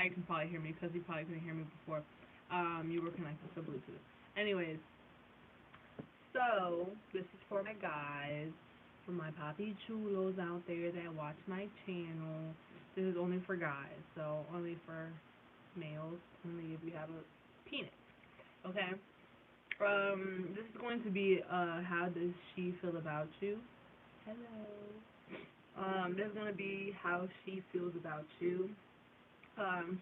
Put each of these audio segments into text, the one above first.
now you can probably hear me because you probably couldn't hear me before. You were connected to Bluetooth. Anyways, so this is for my guys, for my papi chulos out there that watch my channel. This is only for guys, so only for males, only if you have a penis. Okay. This is going to be how does she feel about you? Hello. This is gonna be how she feels about you.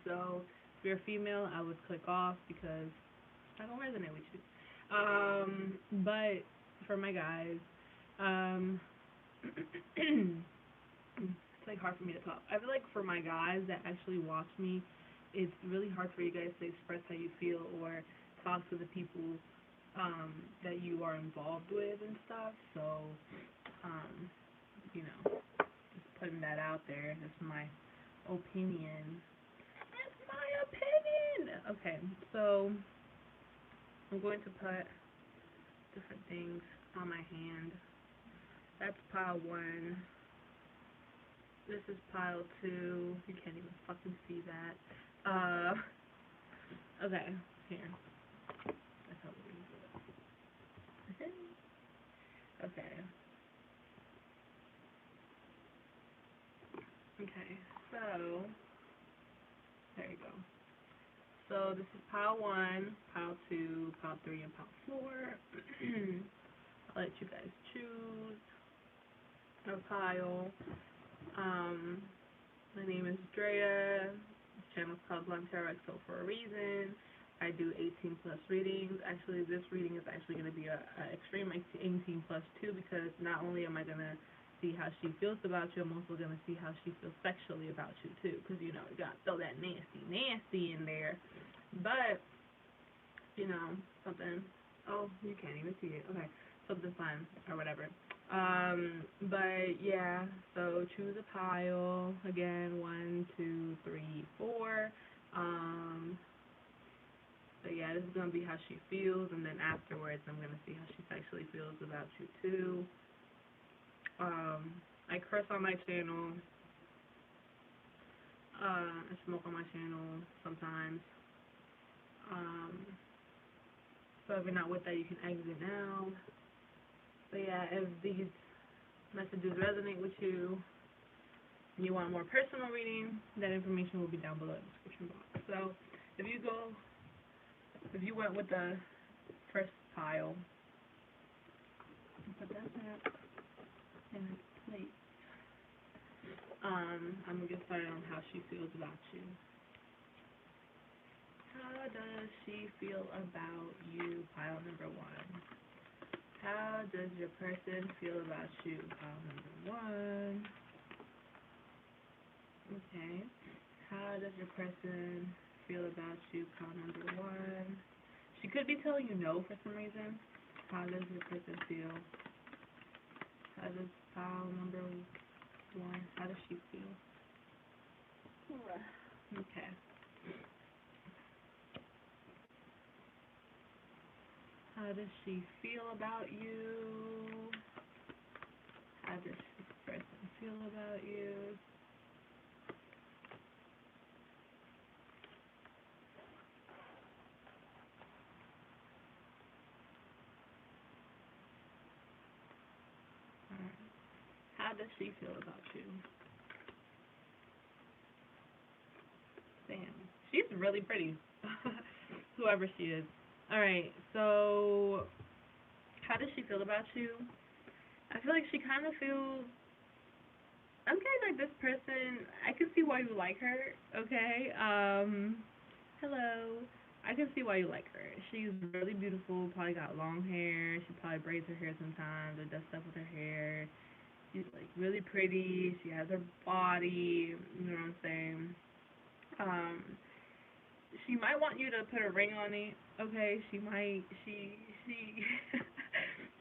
So if you're a female, I would click off because I don't resonate with you. But for my guys, um, it's like hard for me to talk. I feel like for my guys that actually watch me, it's really hard for you guys to express how you feel or talk to the people that you are involved with and stuff. So, um, you know, just putting that out there. That's my opinion. That's my opinion. Okay, so I'm going to put different things on my hand. That's pile 1. This is pile 2. You can't even fucking see that. Okay, here. That's how we're gonna do it. Okay. Okay, so there you go. So this is pile 1, pile 2, pile 3, and pile 4. I'll let you guys choose a pile. My name is Drea. This channel is called BluntTarotXO for a reason. I do 18 plus readings. Actually, this reading is actually going to be a extreme 18 plus too, because not only am I going to see how she feels about you, I'm also going to see how she feels sexually about you too, because you know, you got to throw that nasty in there. But you know, something. Oh, you can't even see it. Okay, something fun or whatever. But yeah, so choose a pile. Again, 1, 2, 3, 4. So yeah, this is gonna be how she feels, and then afterwards, I'm gonna see how she sexually feels about you too. I curse on my channel. I smoke on my channel sometimes. So if you're not with that, you can exit now. But yeah, if these messages resonate with you and you want more personal reading, that information will be down below in the description box. So if you went with the first pile, put that back in its place. I'm gonna get started on how she feels about you. How does she feel about you? Pile number 1. How does your person feel about you? Pile number 1. Okay. How does your person feel about you? Pile number 1. She could be telling you no for some reason. How does your person feel? How does pile number 1? How does she feel? Okay. How does she feel about you? How does this person feel about you? How does she feel about you? Damn. She's really pretty. Whoever she is. Alright, so how does she feel about you? I feel like she kind of feels, okay, like this person, I can see why you like her, okay? Hello. I can see why you like her. She's really beautiful, probably got long hair. She probably braids her hair sometimes or does stuff with her hair. She's like really pretty. She has her body, you know what I'm saying? Um, she might want you to put a ring on it. Okay, she might. She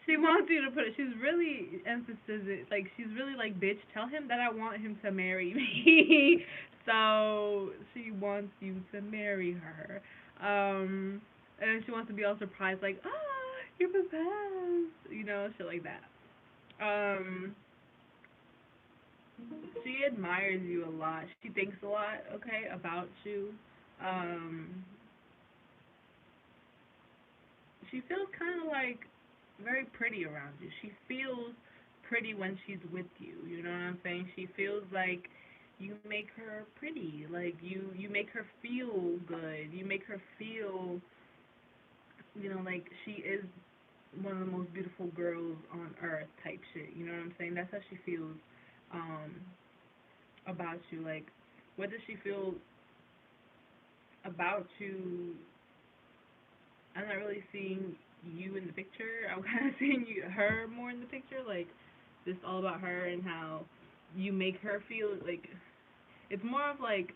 she wants you to put it. She's really emphasizing, like she's really like, bitch, tell him that I want him to marry me. So she wants you to marry her. And she wants to be all surprised, like, you're proposed, you know, shit like that. Um, She admires you a lot. She thinks a lot, okay, about you. Um, she feels kind of like very pretty around you. She feels pretty when she's with you. You know what I'm saying? She feels like you make her pretty. Like you make her feel good. You make her feel, like she is one of the most beautiful girls on earth type shit. You know what I'm saying? That's how she feels um about you. Like what does she feel about you? I'm not really seeing you in the picture. I'm kind of seeing her more in the picture. Like, just all about her and how you make her feel. Like, it's more of like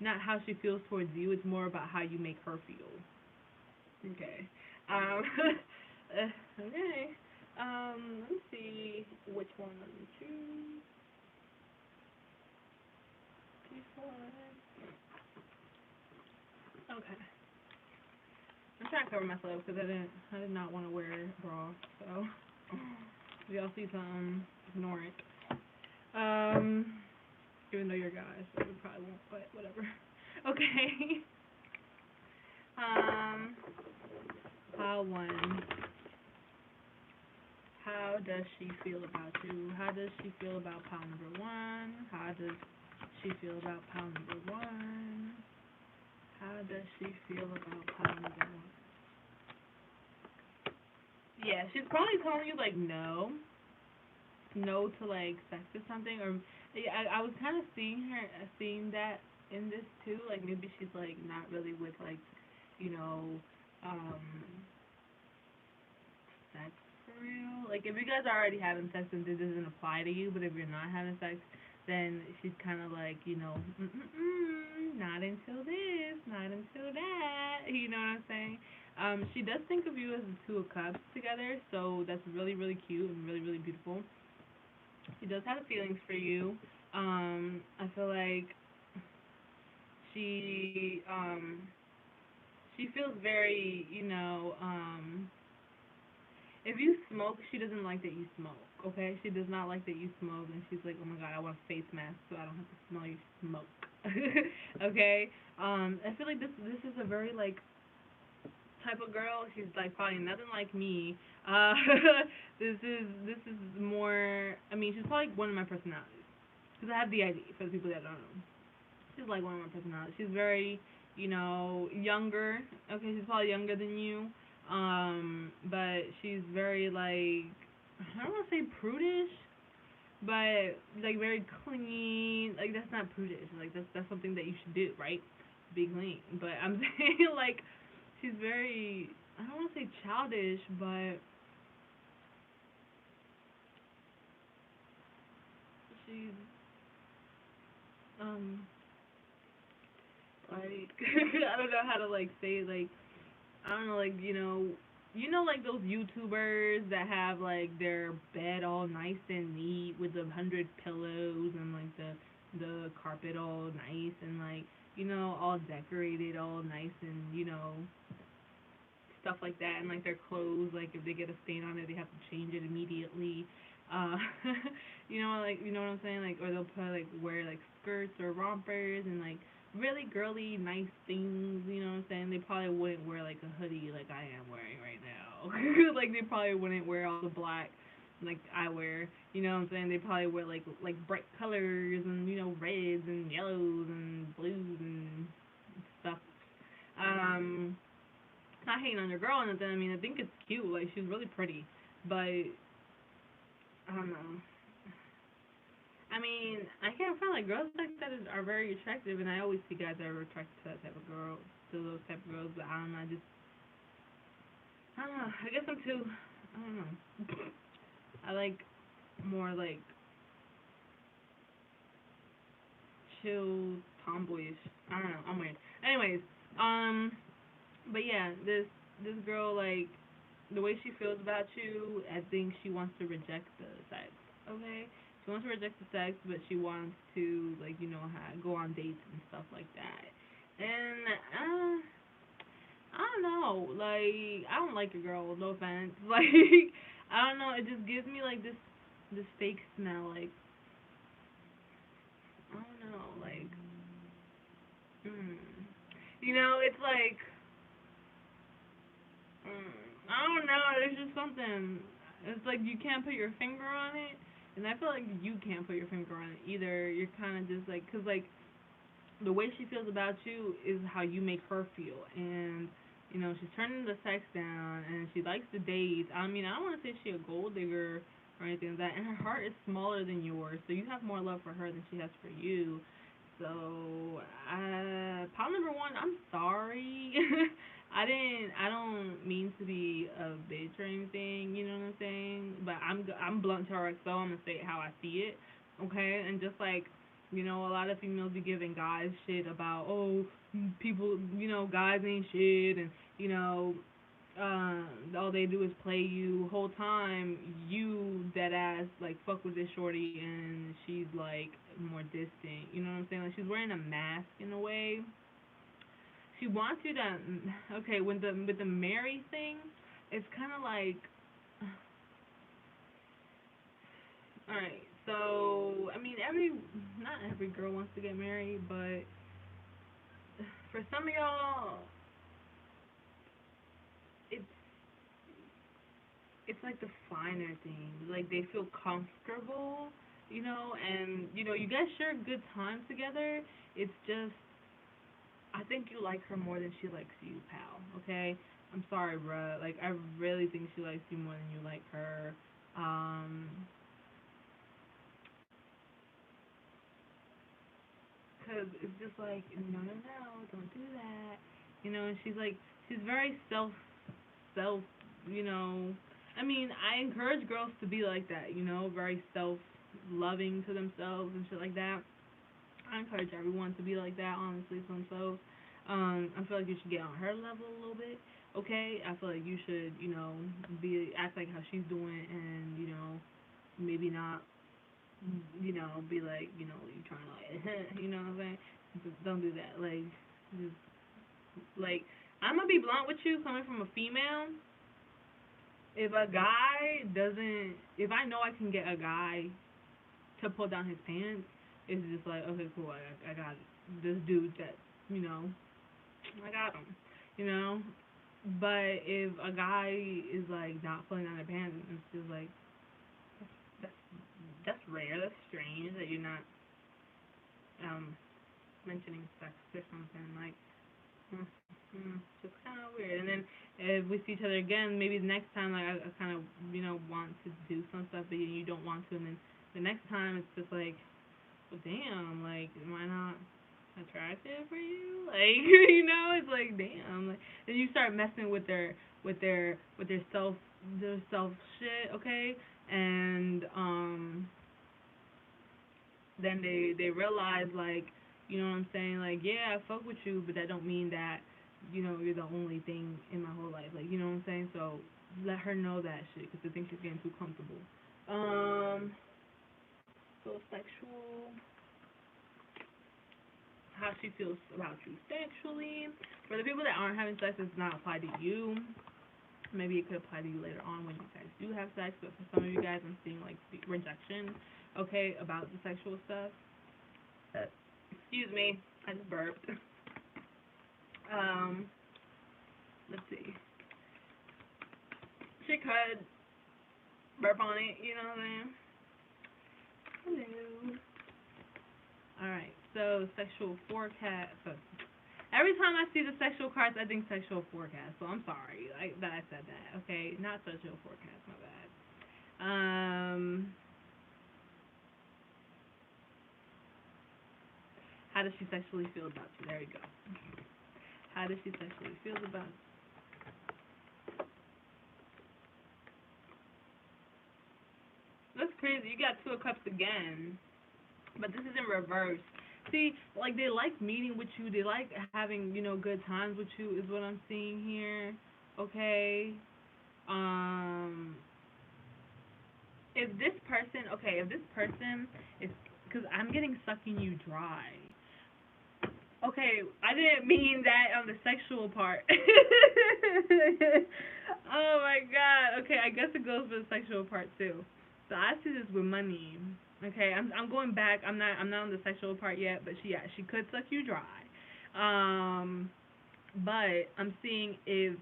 not how she feels towards you. It's more about how you make her feel. Okay. Um. okay. Let me see which one of the two. Okay. I'm trying to cover myself because I did not want to wear a bra. So, if y'all see something, ignore it. Um, even though you're guys, so we probably won't, but whatever. Okay. Um, pile one. How does she feel about you? How does she feel about pile number one? How does she feel about pile number one? How does she feel about pile number one? Yeah, she's probably telling you like no to like sex or something, or yeah, I was kind of seeing that in this too. Like maybe she's like not really with like, you know, um, sex for real. Like if you guys are already having sex, then this doesn't apply to you. But if you're not having sex, then she's kind of like, not until this, not until that. You know what I'm saying? She does think of you as the two of cups together, so that's really really cute and really really beautiful. She does have feelings for you. I feel like she she feels very, if you smoke, she doesn't like that you smoke. Okay, she does not like that you smoke, and she's like, oh my god, I want a face mask so I don't have to smell you smoke. okay, I feel like this is a very like type of girl. She's like probably nothing like me. Uh, this is more. I mean, she's probably one of my personalities because I have the ID for the people that don't know. She's like one of my personalities. She's very, younger. Okay, she's probably younger than you. But she's very like I don't want to say prudish, but like very clean. Like that's not prudish. Like that's something that you should do, right? Be clean. But I'm saying like she's very I don't want to say childish, but she's um like I don't know how to like say like I don't know, like like those YouTubers that have like their bed all nice and neat with 100 pillows and like the carpet all nice and like all decorated, all nice and stuff like that, and like their clothes, like if they get a stain on it, they have to change it immediately. Uh, like what I'm saying, like or they'll put like wear like skirts or rompers and like really girly, nice things. You know what I'm saying? They probably wouldn't wear like a hoodie like I am wearing right now. like they probably wouldn't wear all the black like I wear. You know what I'm saying? They probably wear like bright colors and reds and yellows and blues and stuff. Um, Not hating on your girl or anything. I mean, I think it's cute. Like she's really pretty, but I don't know. I mean, I can't find like girls like that are very attractive, and I always see guys that are attracted to that type of girl, to those type of girls. But I don't know. I don't know. I guess I'm too. I don't know. I like more like chill, tomboyish. I don't know. I'm weird. Anyways, um, but yeah, this girl like the way she feels about you, I think she wants to reject the sex. Okay, she wants to reject the sex, but she wants to like go on dates and stuff like that. And I don't know, like I don't like a girl. No offense, like I don't know. It just gives me like this fake smell, like know, like, you know, it's like, I don't know, there's just something, it's like you can't put your finger on it, and I feel like you can't put your finger on it either. You're kind of just like, because, like, the way she feels about you is how you make her feel, and, you know, she's turning the sex down, and she likes to date. I mean, I don't want to say she's a gold digger or anything like that, and her heart is smaller than yours, so you have more love for her than she has for you. So, pile number one, I'm sorry. I don't mean to be a bitch or anything, you know what I'm saying? But I'm BluntTarotXO. I'm gonna say it how I see it, okay? And just like, you know, a lot of females be giving guys shit about, oh, people, you know, guys ain't shit, and, you know, all they do is play you. Whole time you dead ass like fuck with this shorty, and she's like more distant. You know what I'm saying? Like, she's wearing a mask in a way. She wants you to, okay, with the marry thing, it's kind of like, all right. So I mean, not every girl wants to get married, but for some of y'all, it's it's like the finer things. Like, they feel comfortable, you know, and, you know, you guys share good time together. It's just, I think you like her more than she likes you, pal. Okay, I'm sorry, bruh. Like, I really think she likes you more than you like her. Um, cause it's just like, no, no, no, don't do that. You know, and she's like, she's very self, you know. I mean, I encourage girls to be like that, you know, very self-loving to themselves and shit like that. I encourage everyone to be like that, honestly, to themselves. I feel like you should get on her level a little bit, okay? I feel like you should, you know, act like how she's doing, and, you know, maybe not, you know, be like, you know, you trying to, like, you know what I'm saying? Just don't do that. Like, just, like, I'm gonna be blunt with you, coming from a female. If a guy doesn't, if I know I can get a guy to pull down his pants, it's just like, okay, cool, I got this dude that, you know, I got him, you know. But if a guy is like not pulling down their pants, it's just like, that's that's rare, that's strange that you're not mentioning sex or something, like, mm, just kind of weird. And then if we see each other again, maybe the next time, like, I kind of, you know, want to do some stuff, but you don't want to, and then the next time it's just like, well, damn, like, am I not attractive for you? Like, you know, it's like, damn. Like, then you start messing with their self shit, okay? And then they realize, like, you know what I'm saying? Like, yeah, I fuck with you, but that don't mean that, you know, you're the only thing in my whole life. Like, you know what I'm saying? So let her know that shit, because I think she's getting too comfortable. So sexual, how she feels about you sexually. For the people that aren't having sex, it's not applied to you. Maybe it could apply to you later on when you guys do have sex, but for some of you guys, I'm seeing, like, rejection, okay, about the sexual stuff. Excuse me, I just burped. Um, let's see. She could burp on it, you know what I'm saying? Hello. Alright, so sexual forecast. So every time I see the sexual cards, I think sexual forecast. So I'm sorry that I said that. Okay, not sexual forecast. My bad. How does she sexually feel about you? There you go. How does she sexually feel about you? That's crazy. You got Two of Cups again, but this is in reverse. See, like, they like meeting with you. They like having, you know, good times with you. Is what I'm seeing here. Okay. Um, if this person is, because I'm getting sucking you dry. Okay, I didn't mean that on the sexual part. Oh my god. Okay, I guess it goes for the sexual part too. So I see this with money. Okay, I'm going back. I'm not on the sexual part yet, but she could suck you dry. Um, but I'm seeing if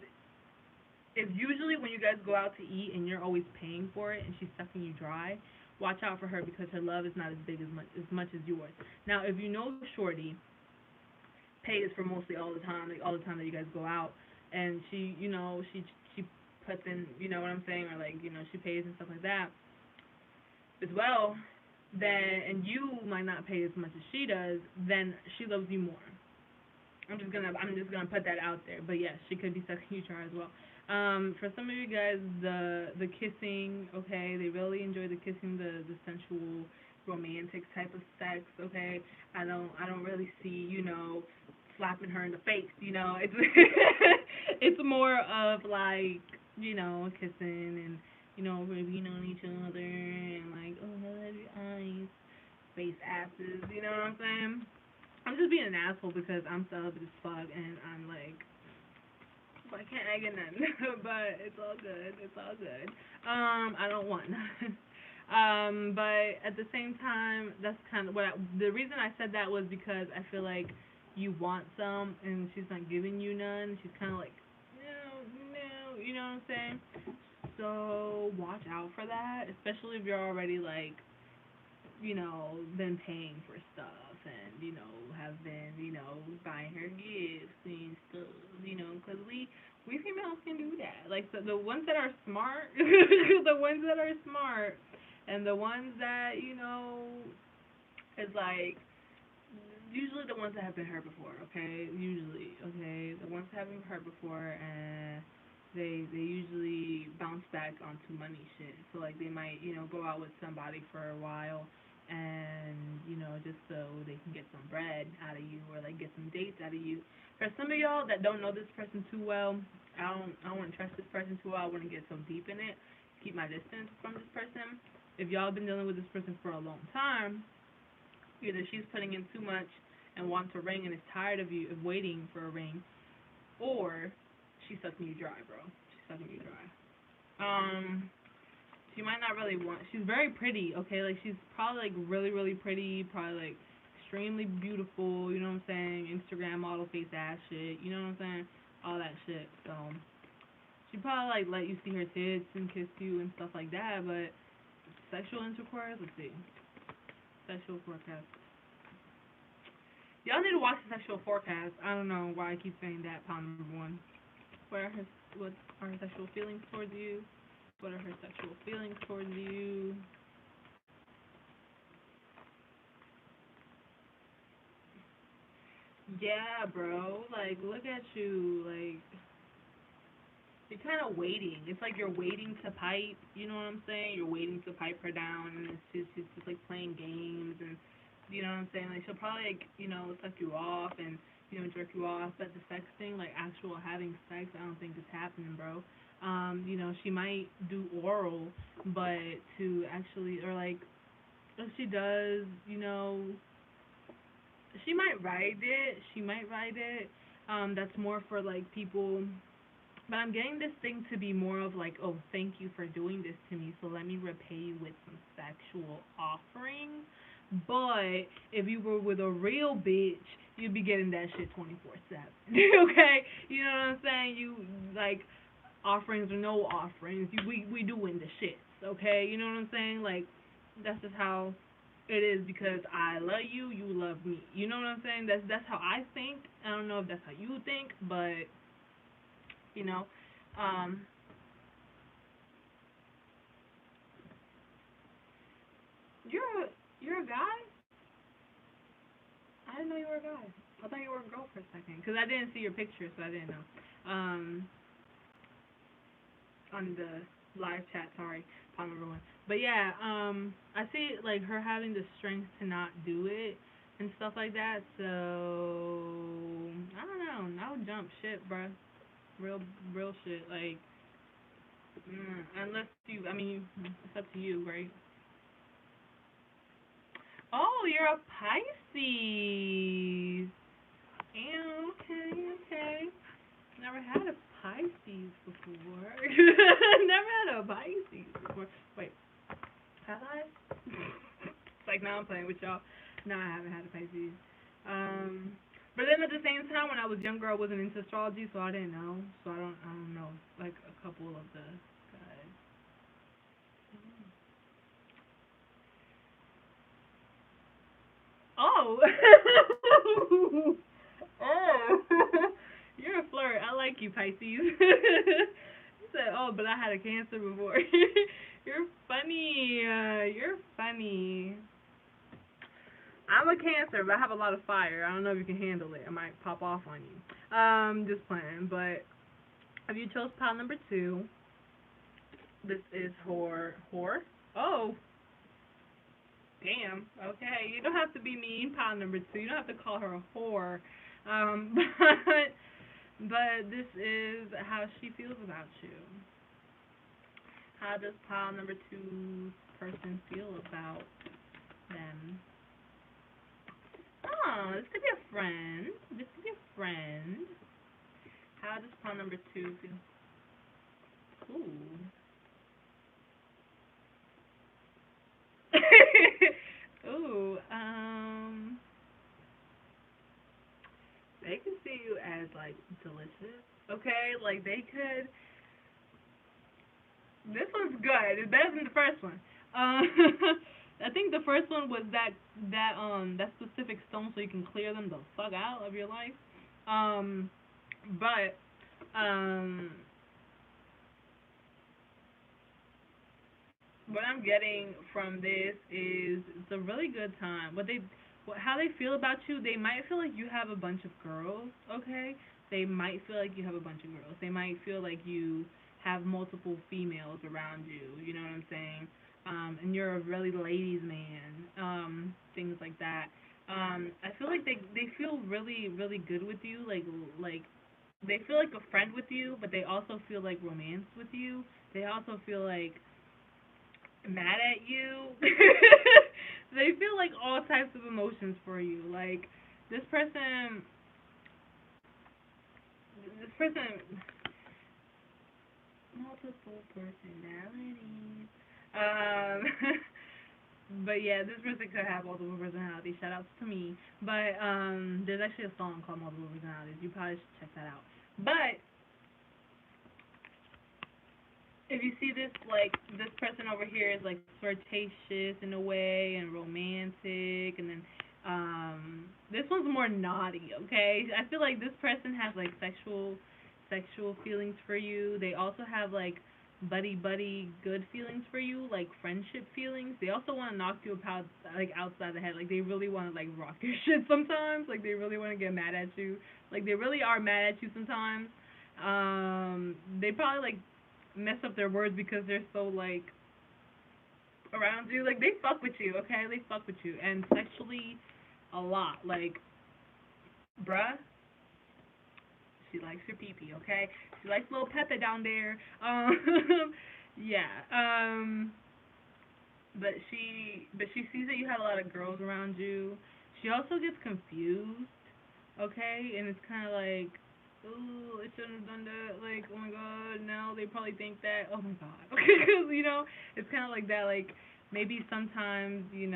usually when you guys go out to eat and you're always paying for it and she's sucking you dry, watch out for her because her love is not as big as much as yours. Now, if you know Shorty pays for mostly all the time, like all the time that you guys go out, and she puts in, you know what I'm saying, or like she pays and stuff like that as well, then and you might not pay as much as she does, then she loves you more. I'm just gonna put that out there. But yes, she could be sucking you dry as well. For some of you guys, the kissing, okay, they really enjoy the kissing, the sensual, romantic type of sex, okay. I don't really see, slapping her in the face, It's it's more of like, kissing and rubbing on each other and like, oh, I love your eyes, face asses, you know what I'm saying? I'm just being an asshole because I'm celibate as fuck and I'm like, I can't get none. But it's all good. It's all good. I don't want none. But at the same time, that's kind of the reason I said that was because I feel like you want some and she's not giving you none. She's kind of like, no, no, you know what I'm saying? So watch out for that, especially if you're already like, been paying for stuff and, have been, buying her gifts and stuff, because we females can do that. Like, the ones that are smart, the ones that are smart, and the ones that, is like, usually the ones that have been hurt before, okay? Usually, okay? The ones that have been hurt before, and they usually bounce back onto money shit. So like they might, go out with somebody for a while and, just so they can get some bread out of you or like get some dates out of you. For some of y'all that don't know this person too well, I don't want to trust this person too well. I want to get so deep in it. Keep my distance from this person. If y'all have been dealing with this person for a long time, either she's putting in too much and wants a ring and is tired of you of waiting for a ring, or she's sucking you dry, bro. She's sucking you dry. She might not really want. She's very pretty, okay. Like she's probably like really, really pretty. Probably like extremely beautiful. You know what I'm saying? Instagram model face ass shit. You know what I'm saying? All that shit. So she probably like let you see her tits and kiss you and stuff like that. But sexual intercourse. Let's see. Sexual forecast. Y'all need to watch the sexual forecast. I don't know why I keep saying that. Pound number one. What are her sexual feelings towards you? What are her sexual feelings towards you? Yeah, bro. Like, look at you. Like, you're kind of waiting. It's like you're waiting to pipe. You know what I'm saying? You're waiting to pipe her down, and she's just like playing games, and you know what I'm saying? Like, she'll probably like suck you off and jerk you off. But the sex thing, like actual having sex, I don't think it's happening, bro. She might do oral, but to actually, or like, if she does, she might ride it. She might ride it. That's more for like people. But I'm getting this thing to be more of like, oh, thank you for doing this to me, so let me repay you with some sexual offerings. But if you were with a real bitch, you'd be getting that shit 24/7. Okay, you know what I'm saying? You like offerings or no offerings, we doing the shit. Okay, you know what I'm saying? Like that's just how it is because I love you, you love me. You know what I'm saying? That's how I think. I don't know if that's how you think, but you know, um, you're a guy. I didn't know you were a guy. I thought you were a girl for a second because I didn't see your picture, so I didn't know. On the live chat, sorry, Palmer Ruin. But yeah, I see like her having the strength to not do it and stuff like that. So I don't know. I would jump shit, bruh. Real shit. Like, unless you, I mean, it's up to you, right? Oh, you're a Pisces. Yeah, okay, okay. Never had a Pisces before. Never had a Pisces before. Wait, have I? I'm playing with y'all. No, I haven't had a Pisces. But then at the same time, when I was younger, I wasn't into astrology, so I didn't know. So I don't know, like a couple of the guys. Oh. Oh. You're a flirt. I like you, Pisces. You said, oh, but I had a Cancer before. You're funny. You're funny. I'm a Cancer, but I have a lot of fire. I don't know if you can handle it. I might pop off on you. Just playing. But if you chose pile number 2, this is for whore. Oh, damn. Okay, you don't have to be mean. Pile number 2. You don't have to call her a whore. But this is how she feels about you. How does pile number 2 person feel about them? Oh, this could be a friend. This could be a friend. How does pile number 2 feel? Ooh. Ooh, they could see you as like delicious. Okay, like they could. This one's good. It's better than the first one. Um, I think the first one was that specific stone, so you can clear them the fuck out of your life. Um, but um, what I'm getting from this is it's a really good time. How they feel about you, they might feel like you have a bunch of girls, okay? They might feel like you have a bunch of girls. They might feel like you have multiple females around you, you know what I'm saying? And you're a really ladies man, things like that. I feel like they feel really really good with you, like they feel like a friend with you, but they also feel like romance with you. They also feel like mad at you. They feel like all types of emotions for you. Like this person, this person, multiple personalities. Um, but yeah, this person could have multiple personalities. Shout outs to me. But there's actually a song called Multiple Personalities. You probably should check that out. But if you see this, like this person over here is like flirtatious in a way and romantic, and then this one's more naughty. Okay, I feel like this person has like sexual feelings for you. They also have like buddy good feelings for you, like friendship feelings. They also want to knock you about like outside the head. Like they really want to like rock your shit sometimes. Like they really want to get mad at you. Like they really are mad at you sometimes. They probably like mess up their words because they're so like around you. Like they fuck with you, okay? They fuck with you, and sexually a lot. Like, bruh, she likes your pee pee, okay? She likes little Pepe down there. Yeah. But she sees that you have a lot of girls around you. She also gets confused, okay? And it's kind of like, ooh, I shouldn't have done that. Like, oh my god, now they probably think that. Oh my god, because it's kind of like that. Like maybe sometimes they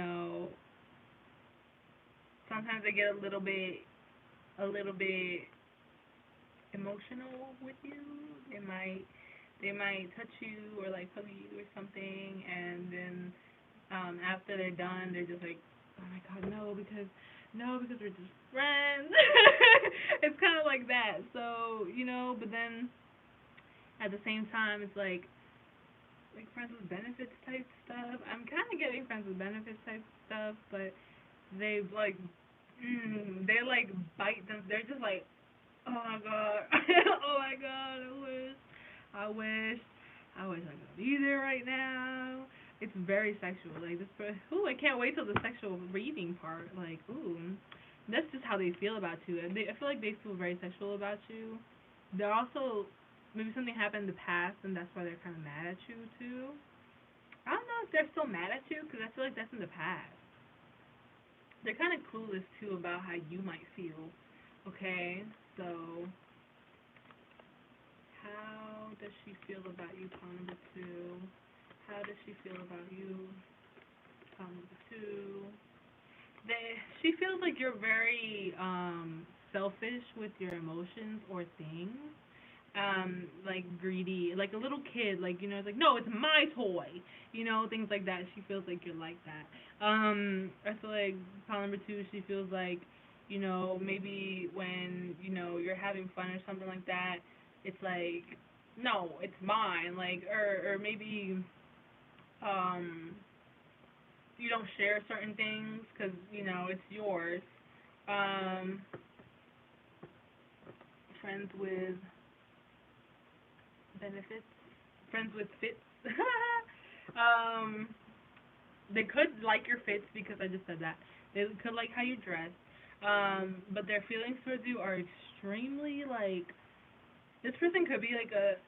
get a little bit emotional with you. They might touch you or like hug you or something, and then after they're done, they're just like, oh my god, no, because we're just friends. It's kind of like that. So but then at the same time, it's like friends with benefits type stuff. I'm kind of getting friends with benefits type stuff, but they like they like bite them. They're just like, oh my god, oh my god, I wish I could be there right now. It's very sexual. Like this, ooh, I can't wait till the sexual reading part. Like, ooh, that's just how they feel about you. And I feel like they feel very sexual about you. They're also maybe something happened in the past, and that's why they're kind of mad at you too. I don't know if they're still mad at you because I feel like that's in the past. They're kind of clueless too about how you might feel. Okay, so how does she feel about you, pawn number 2? How does she feel about you, pawn number 2? she feels like you're very selfish with your emotions or things. Like greedy, like a little kid, like it's like no, it's my toy, things like that. She feels like you're like that. I feel like pile number two, she feels like, maybe when you're having fun or something like that, it's like no, it's mine, like or maybe um you don't share certain things because it's yours. Um, friends with benefits, friends with fits. um, they could like your fits because I just said that. They could like how you dress. But their feelings towards you are extremely like this person could be like a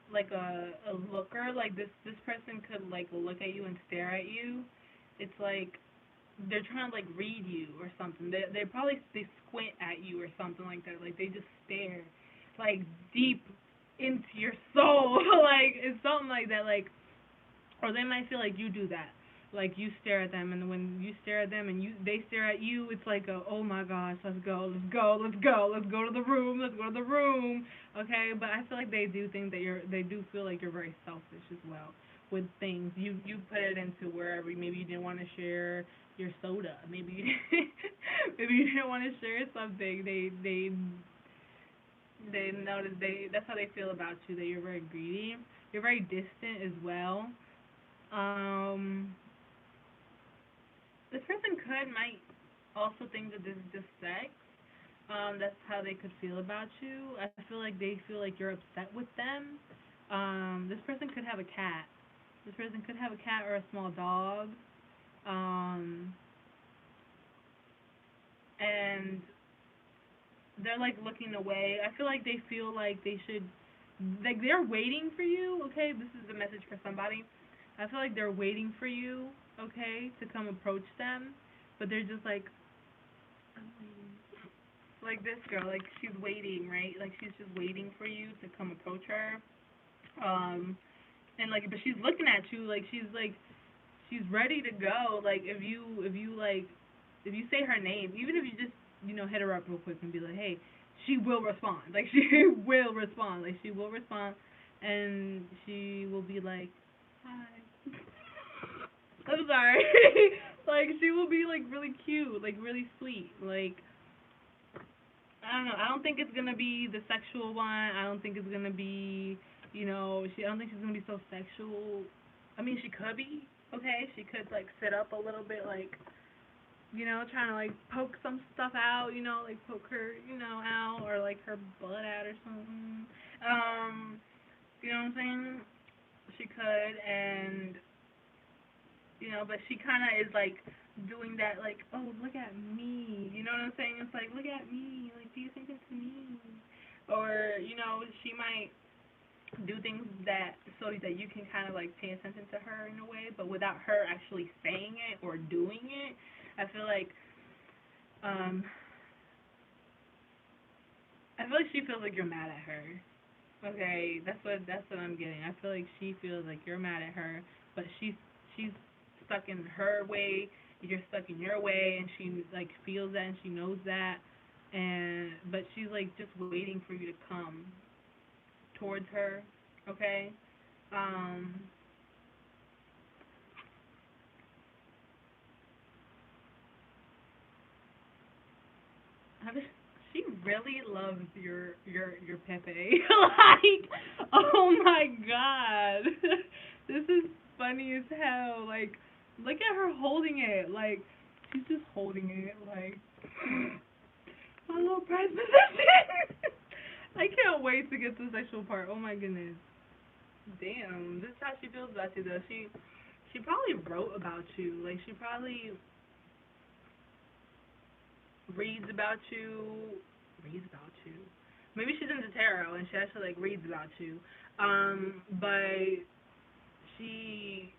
looker. Like this person could like look at you and stare at you. It's like they're trying to like read you or something. They squint at you or something like that. Like they just stare like deep into your soul. Like it's something like that. Like or they might feel like you do that. Like you stare at them, and when you stare at them and they stare at you, it's like oh my gosh, let's go, let's go, let's go, let's go to the room, let's go to the room. Okay, but I feel like they do think that they do feel like you're very selfish as well with things. You put it into wherever maybe you didn't want to share your soda, maybe you didn't, maybe you didn't want to share something. They notice that's how they feel about you. That you're very greedy. You're very distant as well. Um, this person might also think that this is just sex. That's how they could feel about you. I feel like they feel like you're upset with them. This person could have a cat. This person could have a cat or a small dog. Um, and they're like looking away. I feel like they feel like they should, like they're waiting for you. Okay, this is a message for somebody. I feel like they're waiting for you. Okay, to come approach them, but they're just like this girl, like she's waiting, right? Like she's just waiting for you to come approach her. Um, and like, but she's looking at you, like she's ready to go. Like if you say her name, even if you just hit her up real quick and be like, hey, she will respond. Like she will respond. Like she will respond, and she will be like, hi. I'm sorry. Like she will be like really cute, like really sweet, like I don't know. I don't think it's gonna be the sexual one. I don't think it's gonna be, I don't think she's gonna be so sexual. I mean, she could be. Okay, she could like sit up a little bit, like trying to like poke some stuff out. Like poke her, out or like her butt out or something. You know what I'm saying? She could, and but she kind of is like doing that, like, oh, look at me. You know what I'm saying? It's like, look at me. Like, do you think it's me? Or, she might do things that so that you can kind of like pay attention to her in a way, but without her actually saying it or doing it. I feel like, um, I feel like she feels like you're mad at her. Okay, that's what I'm getting. I feel like she feels like you're mad at her, but she's stuck in her way, you're stuck in your way, and she like feels that and she knows that, and but she's like just waiting for you to come towards her. Okay, um, I was, she really loves your Pepe. Like, oh my god, this is funny as hell. Like, look at her holding it. Like, she's just holding it. Like, my little prize possession. I can't wait to get to the sexual part. Oh my goodness. Damn, this is how she feels about you though. She probably wrote about you. Like, she probably reads about you, reads about you. Maybe she's into tarot and she actually like reads about you. But she,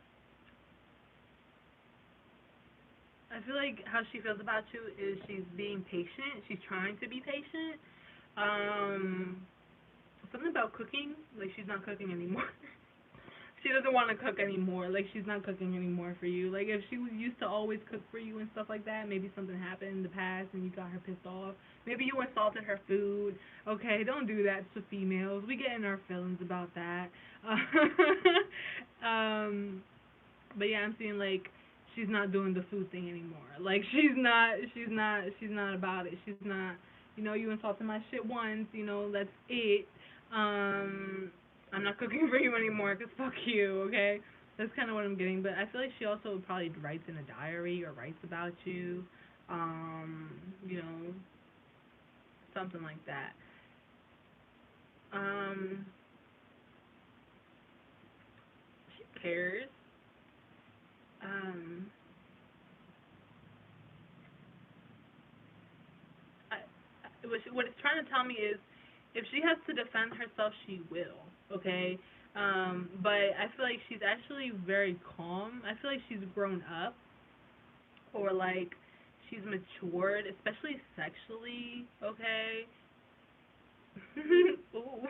I feel like how she feels about you is she's being patient. She's trying to be patient. Um, something about cooking, like she's not cooking anymore. She doesn't want to cook anymore. Like, she's not cooking anymore for you. Like, if she used to always cook for you and stuff like that, maybe something happened in the past and you got her pissed off. Maybe you insulted her food. Okay, don't do that to females. We get in our feelings about that. um, but yeah, I'm seeing like she's not doing the food thing anymore. Like she's not about it. She's not. You know, you insulted my shit once. You know, that's it. I'm not cooking for you anymore. 'Cause fuck you. Okay, that's kind of what I'm getting. But I feel like she also probably writes in a diary or writes about you. You know, something like that. Um, she cares. Um, what it's trying to tell me is if she has to defend herself, she will. Okay. But I feel like she's actually very calm. I feel like she's grown up, or like she's matured, especially sexually. Okay. Ooh.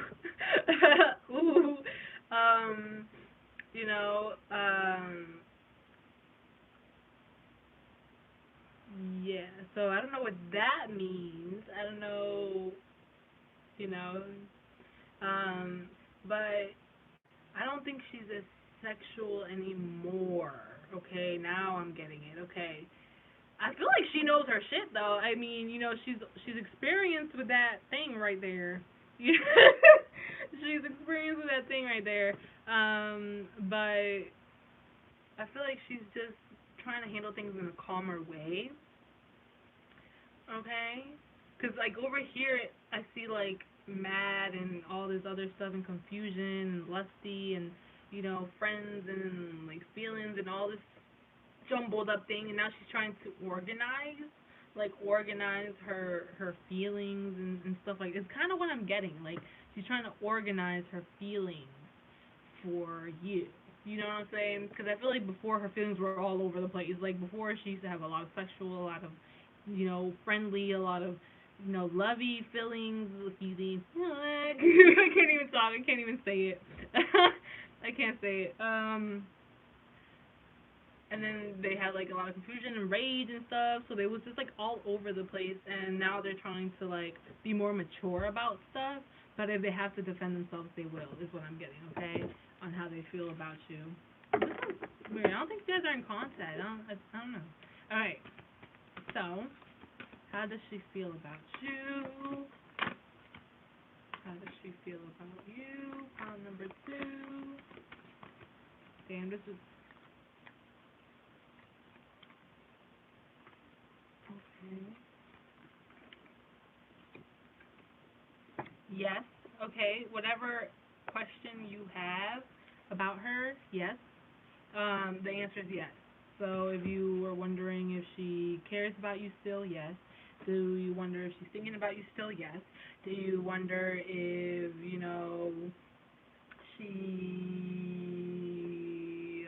Ooh. Um. You know. Yeah. So I don't know what that means. I don't know. You know. Um. But I don't think she's as sexual anymore. Okay, now I'm getting it. Okay. I feel like she knows her shit though. I mean, you know, she's experienced with that thing right there. She's experienced with that thing right there. But I feel like she's just trying to handle things in a calmer way. Okay? Cuz like over here I see like mad and all this other stuff and confusion and lusty and you know friends and like feelings and all this jumbled up thing, and now she's trying to organize her feelings and stuff like it's kind of what I'm getting. Like she's trying to organize her feelings for you. You know what I'm saying? Because I feel like before her feelings were all over the place. Like before she used to have a lot of sexual, a lot of friendly, a lot of lovey feelings. Easy. I can't even talk. I can't even say it. I can't say it. And then they had like a lot of confusion and rage and stuff, so they was just like all over the place. And now they're trying to like be more mature about stuff, but if they have to defend themselves, they will. Is what I'm getting. Okay, on how they feel about you. Weird. I don't think you guys are in contact. I don't know. All right. So, how does she feel about you? How does she feel about you? Pile number 2. Damn, this is okay. Yes. Okay. Whatever question you have about her, yes. The answer is yes. So if you were wondering if she cares about you still, yes. Do you wonder if she's thinking about you still? Yes. Do you wonder if,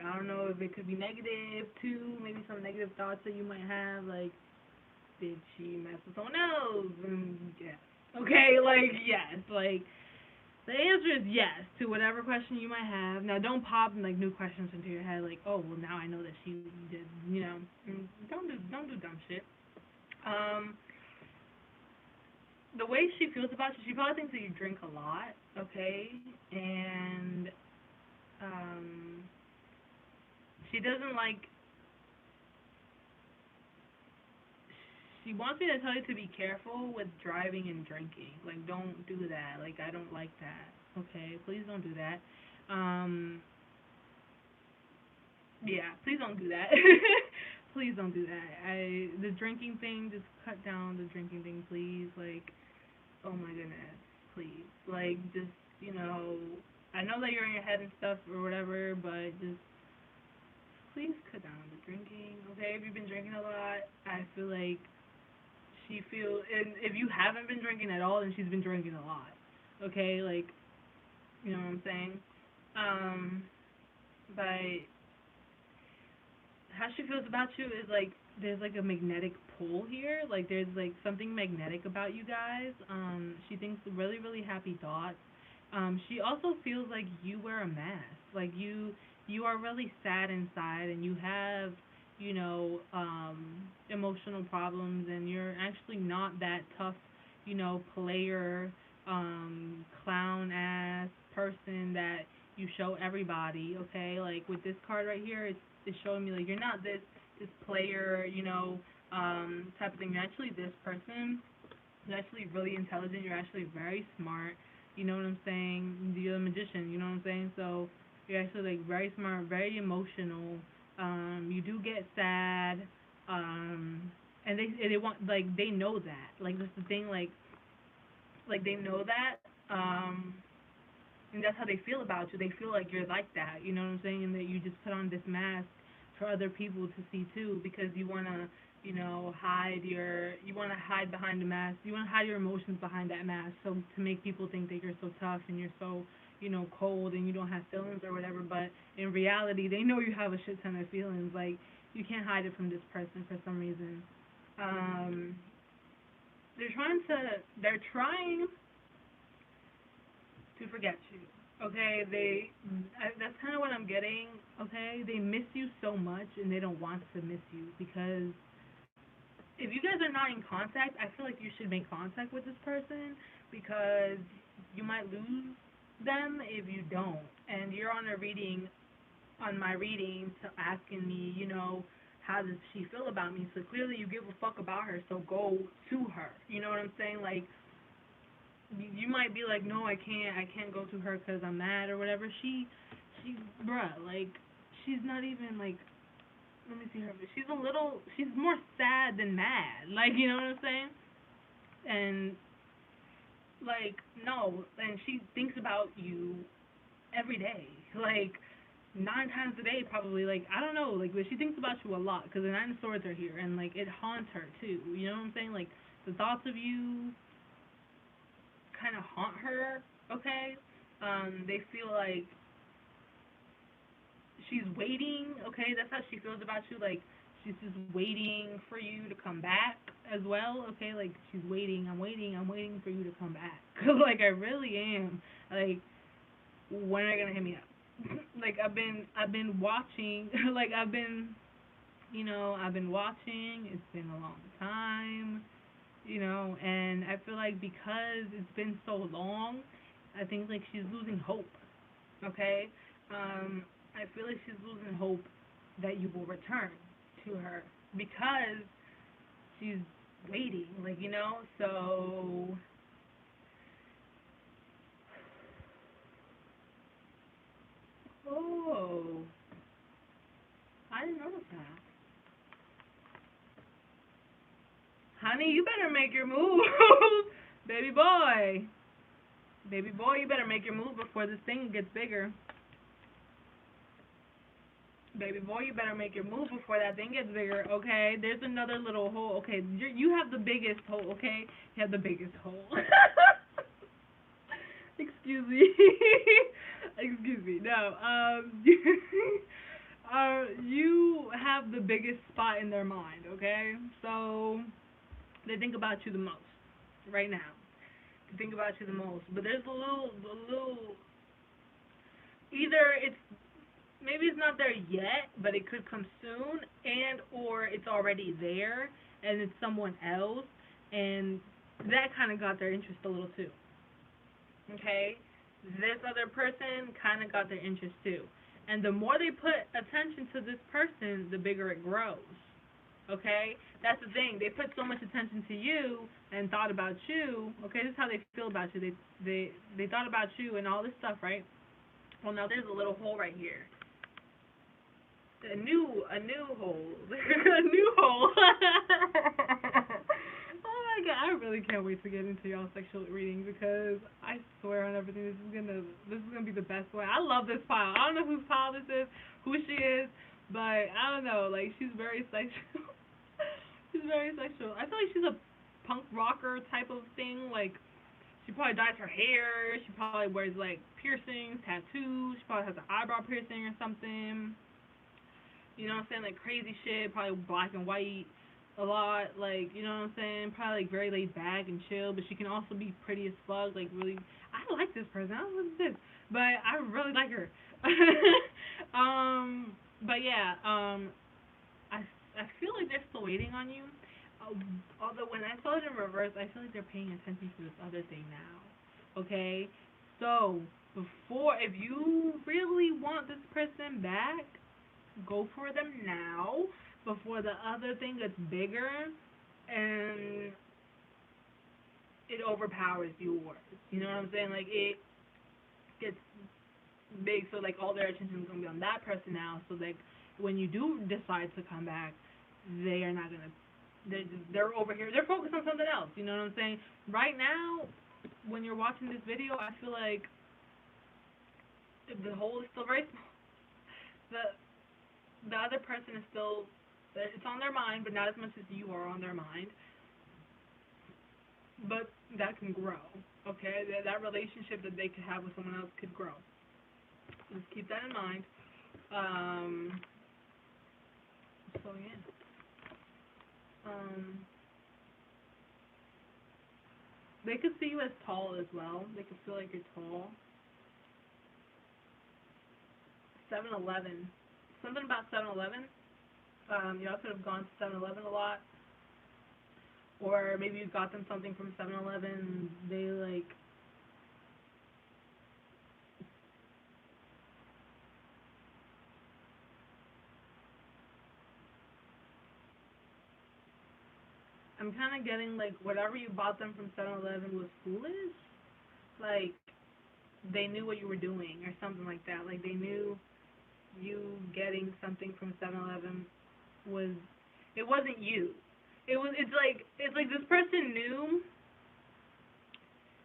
I don't know, if it could be negative too, maybe some negative thoughts that you might have, like, did she mess with someone else? And yes. Okay, like, yes. Like, the answer is yes to whatever question you might have. Now, don't pop like new questions into your head, like, oh, well, now I know that she did, don't do dumb shit. Um, the way she feels about you, she probably thinks that you drink a lot, okay, and um, she doesn't like. She wants me to tell you to be careful with driving and drinking. Like, don't do that. Like, I don't like that. Okay, please don't do that. Um, yeah, please don't do that. Please don't do that. The drinking thing, just cut down the drinking thing, please. Like, oh my goodness, please. Like, just I know that you're in your head and stuff or whatever, but just please cut down the drinking. Okay, if you've been drinking a lot, I feel like and if you haven't been drinking at all, then she's been drinking a lot. Okay, like, you know what I'm saying? Um, but how she feels about you is like there's like a magnetic pull here. Like there's like something magnetic about you guys. She thinks really really happy thoughts. She also feels like you wear a mask. Like you are really sad inside, and you have, emotional problems, and you're actually not that tough, player, clown ass person that you show everybody. Okay, like with this card right here, it's showing me like you're not this player, type of thing. You're actually this person. You're actually really intelligent. You're actually very smart. You know what I'm saying? You're a magician. You know what I'm saying? So you're actually like very smart, very emotional. You do get sad. And they want, like, they know that. Like that's the thing. Like they know that. And that's how they feel about you. They feel like you're like that. You know what I'm saying? And that you just put on this mask for other people to see too, because you wanna, you wanna hide behind the mask. You wanna hide your emotions behind that mask, so to make people think that you're so tough and you're so, cold and you don't have feelings or whatever. But in reality, they know you have a shit ton of feelings. Like you can't hide it from this person for some reason. Um, they're trying to forget you. Okay, that's kind of what I'm getting. Okay, they miss you so much and they don't want to miss you, because if you guys are not in contact, I feel like you should make contact with this person, because you might lose them if you don't. And you're on my reading to asking me, how does she feel about me? So clearly you give a fuck about her. So go to her. You know what I'm saying? Like you might be like, no, I can't go to her because I'm mad or whatever. Bruh, like she's not even like. Let me see her. She's more sad than mad. Like you know what I'm saying? And like no, and she thinks about you every day. Like 9 times a day probably. Like I don't know, like, but she thinks about you a lot because the 9 of Swords are here, and like it haunts her too. You know what I'm saying? Like the thoughts of you kind of haunt her. Okay, they feel like she's waiting. Okay, that's how she feels about you. Like she's just waiting for you to come back as well. Okay, like she's waiting. I'm waiting for you to come back. Like I really am. Like when are you gonna hit me up? Like I've been watching. Like I've been watching. It's been a long time. And I feel like because it's been so long, I think like she's losing hope. Okay, I feel like she's losing hope that you will return to her because she's waiting. Like so. Oh, I didn't notice that. Honey, you better make your move. Baby boy. Baby boy, you better make your move before this thing gets bigger. Baby boy, you better make your move before that thing gets bigger, okay? There's another little hole. Okay, you have the biggest hole, okay? You have the biggest hole. Excuse me. Excuse me. No, you have the biggest spot in their mind, okay? So they think about you the most right now. They think about you the most, but there's a little. Either it's maybe it's not there yet, but it could come soon, and or it's already there and it's someone else, and that kind of got their interest a little too. Okay, this other person kind of got their interest too, and the more they put attention to this person, the bigger it grows. Okay, that's the thing. They put so much attention to you and thought about you. Okay, this is how they feel about you. They thought about you and all this stuff, right? Well, now there's a little hole right here. A new hole. A new hole. Oh my god, I really can't wait to get into y'all sexual reading, because I swear on everything, this is gonna be the best one. I love this pile. I don't know whose pile this is, who she is, but I don't know. Like she's very sexual. She's very sexual. I feel like she's a punk rocker type of thing. Like she probably dyes her hair. She probably wears like piercings, tattoos. She probably has an eyebrow piercing or something. You know what I'm saying? Like crazy shit. Probably black and white a lot. Like you know what I'm saying? Probably like very laid back and chill. But she can also be pretty as fuck. Like really, I like this person. I don't know what this, but I really like her. But yeah, I feel like they're still waiting on you. Although when I saw it in reverse, I feel like they're paying attention to this other thing now. Okay, so before, if you really want this person back, go for them now before the other thing gets bigger and it overpowers yours. You know what I'm saying? Like it gets big, so like all their attention is gonna be on that person now. So like when you do decide to come back, they are not gonna. They're over here. They're focused on something else. You know what I'm saying? Right now, when you're watching this video, I feel like the hole is still very small. The other person is still, it's on their mind, but not as much as you are on their mind. But that can grow. Okay, that relationship that they could have with someone else could grow. Just keep that in mind. So yeah. They could see you as tall as well. They could feel like you're tall. 7-Eleven. Something about 7-Eleven. Y'all could have gone to 7-Eleven a lot. Or maybe you got them something from 7-Eleven. They like. I'm kind of getting like whatever you bought them from 7-Eleven was foolish. Like they knew what you were doing or something like that. Like they knew you getting something from 7-Eleven was, it wasn't you. It's like this person knew.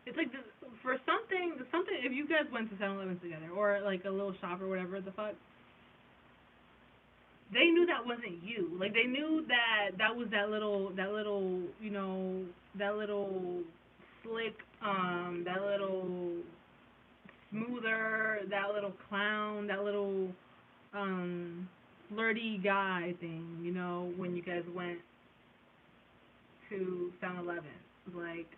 It's like this, for something if you guys went to 7-Eleven together or like a little shop or whatever the fuck, they knew that wasn't you. Like they knew that was that little you know, that little slick, that little smoother, that little clown, that little flirty guy thing, you know, when you guys went to 7-Eleven. Like,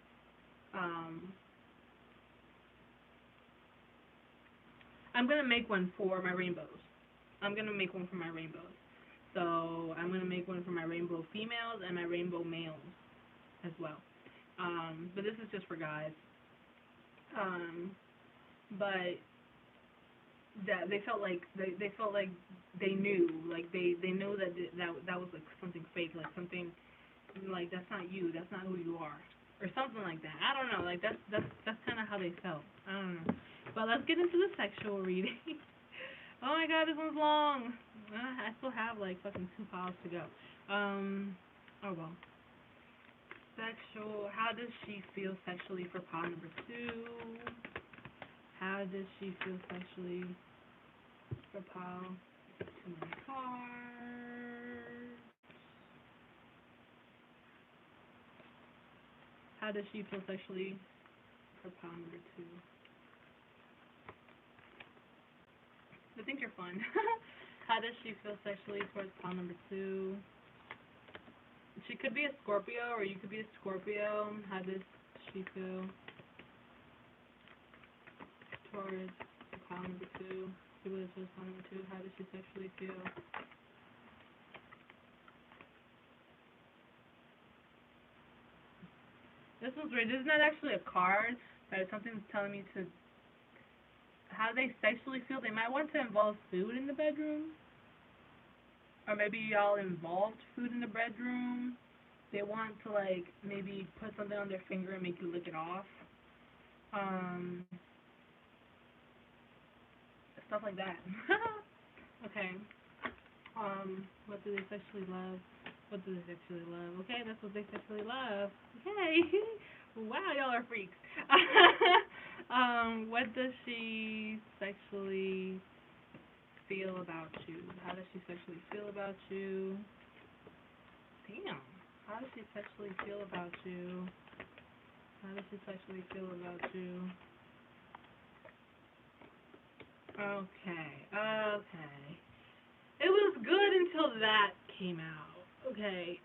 I'm gonna make one for my rainbows. I'm gonna make one for my rainbows. So I'm gonna make one for my rainbow females and my rainbow males as well. But this is just for guys. But that they felt like they knew, like they knew that was like something fake, like something like that's not you, that's not who you are, or something like that. I don't know, like that's kind of how they felt. I don't know. But let's get into the sexual reading. Oh my god, this one's long. I still have like fucking 2 piles to go. Oh well. Sexual. How does she feel sexually for pile number 2? How does she feel sexually for pile? Too many cards. How does she feel sexually for pile number 2? I think you're fun. How does she feel sexually towards pile number 2? She could be a Scorpio, or you could be a Scorpio. How does she feel towards pile number 2? People that chose pile number 2. How does she sexually feel? This one's weird. This is not actually a card, but something's telling me to. How they sexually feel. They might want to involve food in the bedroom. Or maybe y'all involved food in the bedroom. They want to like maybe put something on their finger and make you lick it off. Stuff like that. Okay. What do they sexually love? What do they sexually love? Okay, that's what they sexually love. Okay. Wow, y'all are freaks. What does she sexually feel about you? How does she sexually feel about you? Damn. How does she sexually feel about you? How does she sexually feel about you? Okay. It was good until that came out. Okay.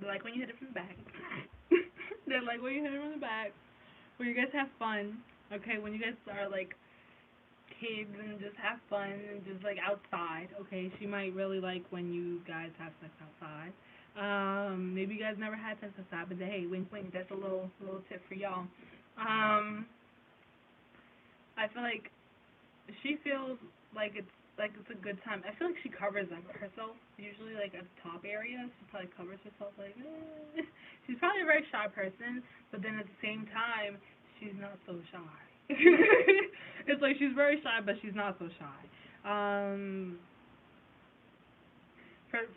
Like when you hit it from back. They're like, when you hit her on the back, when you guys have fun, okay, when you guys are like kids and just have fun and just like outside, okay, she might really like when you guys have sex outside. Maybe you guys never had sex outside, but hey, wink wink, that's a little tip for y'all. I feel like she feels like it's a good time. I feel like she covers herself usually like at the top area. She probably covers herself like she's probably a very shy person, but then at the same time she's not so shy. It's like she's very shy, but she's not so shy.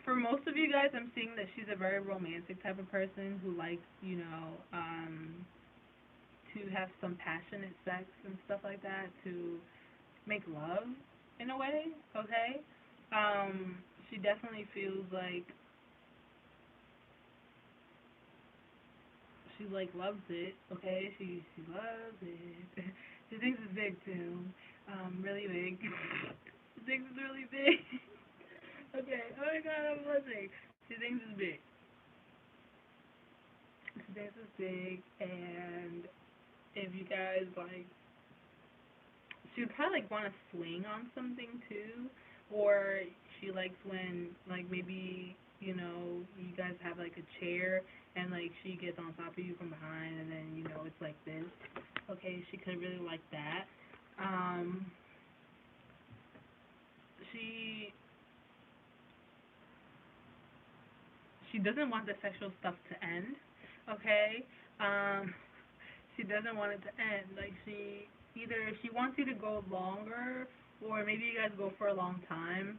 For most of you guys, I'm seeing that she's a very romantic type of person who likes, to have some passionate sex and stuff like that, to make love in a way, okay? She definitely feels like she like loves it, okay? She loves it. She thinks it's big too. Really big. She thinks it's really big. Okay. Oh my god, I'm blushing. She thinks it's big. She thinks it's big, and if you guys like, she would probably like want to swing on something too, or she likes when like maybe you guys have like a chair and like she gets on top of you from behind and then it's like this. Okay, she could really like that. She doesn't want the sexual stuff to end. Okay, she doesn't want it to end. Like she wants you to go longer, or maybe you guys go for a long time.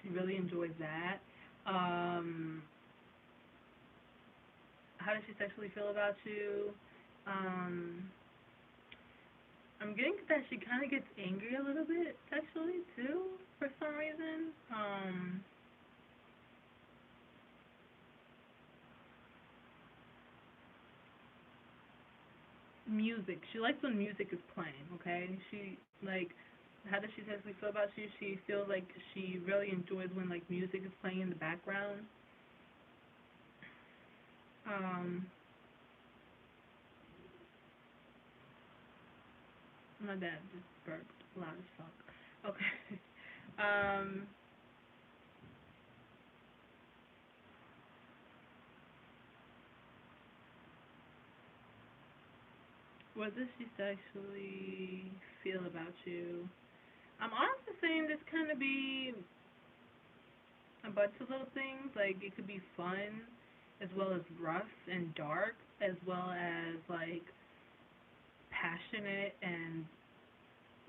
She really enjoys that. How does she sexually feel about you? I'm getting that she kind of gets angry a little bit sexually too, for some reason. Music. She likes when music is playing. Okay. She like. How does she sexually feel about you? She feels like she really enjoys when like music is playing in the background. My dad just burped loud as fuck. Okay. What does she sexually feel about you? I'm honestly saying this kind of be a bunch of little things. Like it could be fun, as well as rough and dark, as well as like passionate and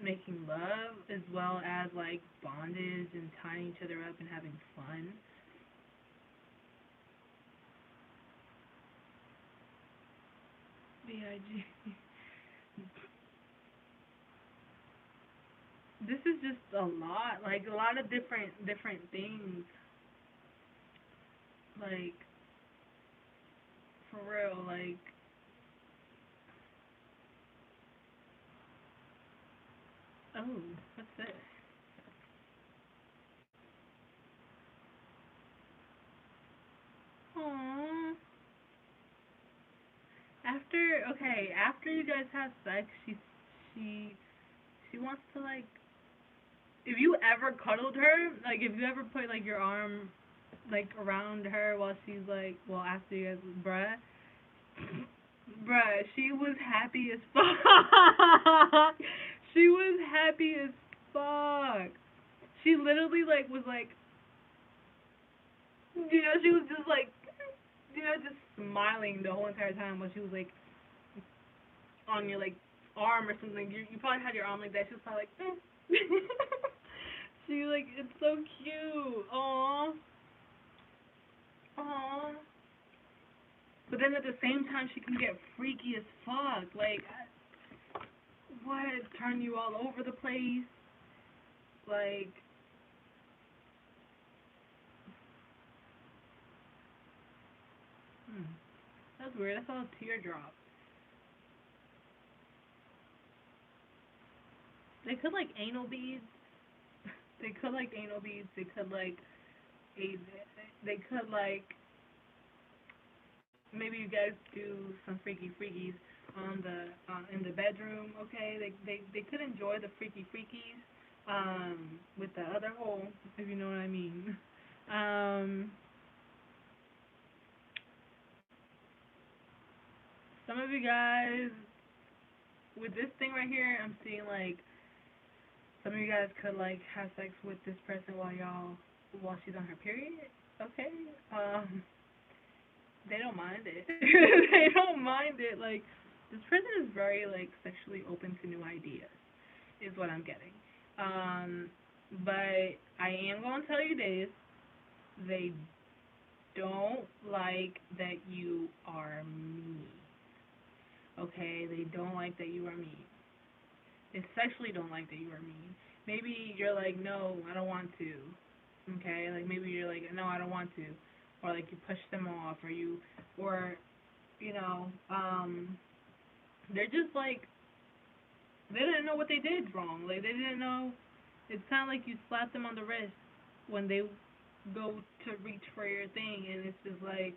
making love, as well as like bondage and tying each other up and having fun. BIG. This is just a lot, like a lot of different things. Like for real, like oh, what's this? Aww. After you guys have sex, she she wants to like if you ever cuddled her, like if you ever put like your arm like around her while she's like after you guys bruh, she was happy as fuck. She was happy as fuck. She literally like was like she was just like just smiling the whole entire time while she was like on your like arm or something. You probably had your arm like that. She was probably like, she like it's so cute. Aww, aww. But then at the same time, she can get freaky as fuck. Like, what? Turn you all over the place. Like, hmm, that's weird. I saw a teardrop. They could like anal beads. They could like anal beads. They could like a. They could like maybe you guys do some freakies on the in the bedroom. Okay, they could enjoy the freakies with the other hole, if you know what I mean. Um, some of you guys with this thing right here, I'm seeing like some of you guys could like have sex with this person while she's on her period. Okay. They don't mind it. They don't mind it. Like this person is very like sexually open to new ideas, is what I'm getting. But I am gonna tell you this: they don't like that you are mean. Okay, they don't like that you are mean. They sexually don't like that you are mean. Maybe you're like, no, I don't want to. Okay, like maybe you're like, no, I don't want to, or like you push them off, or you know, they're just like they didn't know what they did wrong. Like they didn't know. It's kind of like you slap them on the wrist when they go to reach for your thing, and it's just like,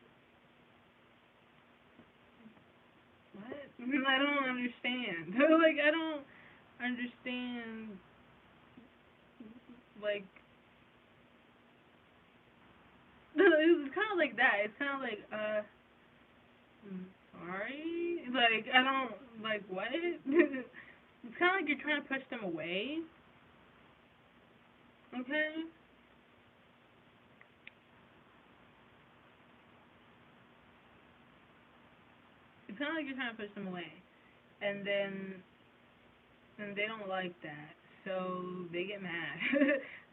what? I don't understand. Like I don't understand. Like it's kind of like that. It's kind of like sorry. Like I don't like what. It's kind of like you're trying to push them away. Okay. It's kind of like you're trying to push them away, and then and they don't like that, so they get mad.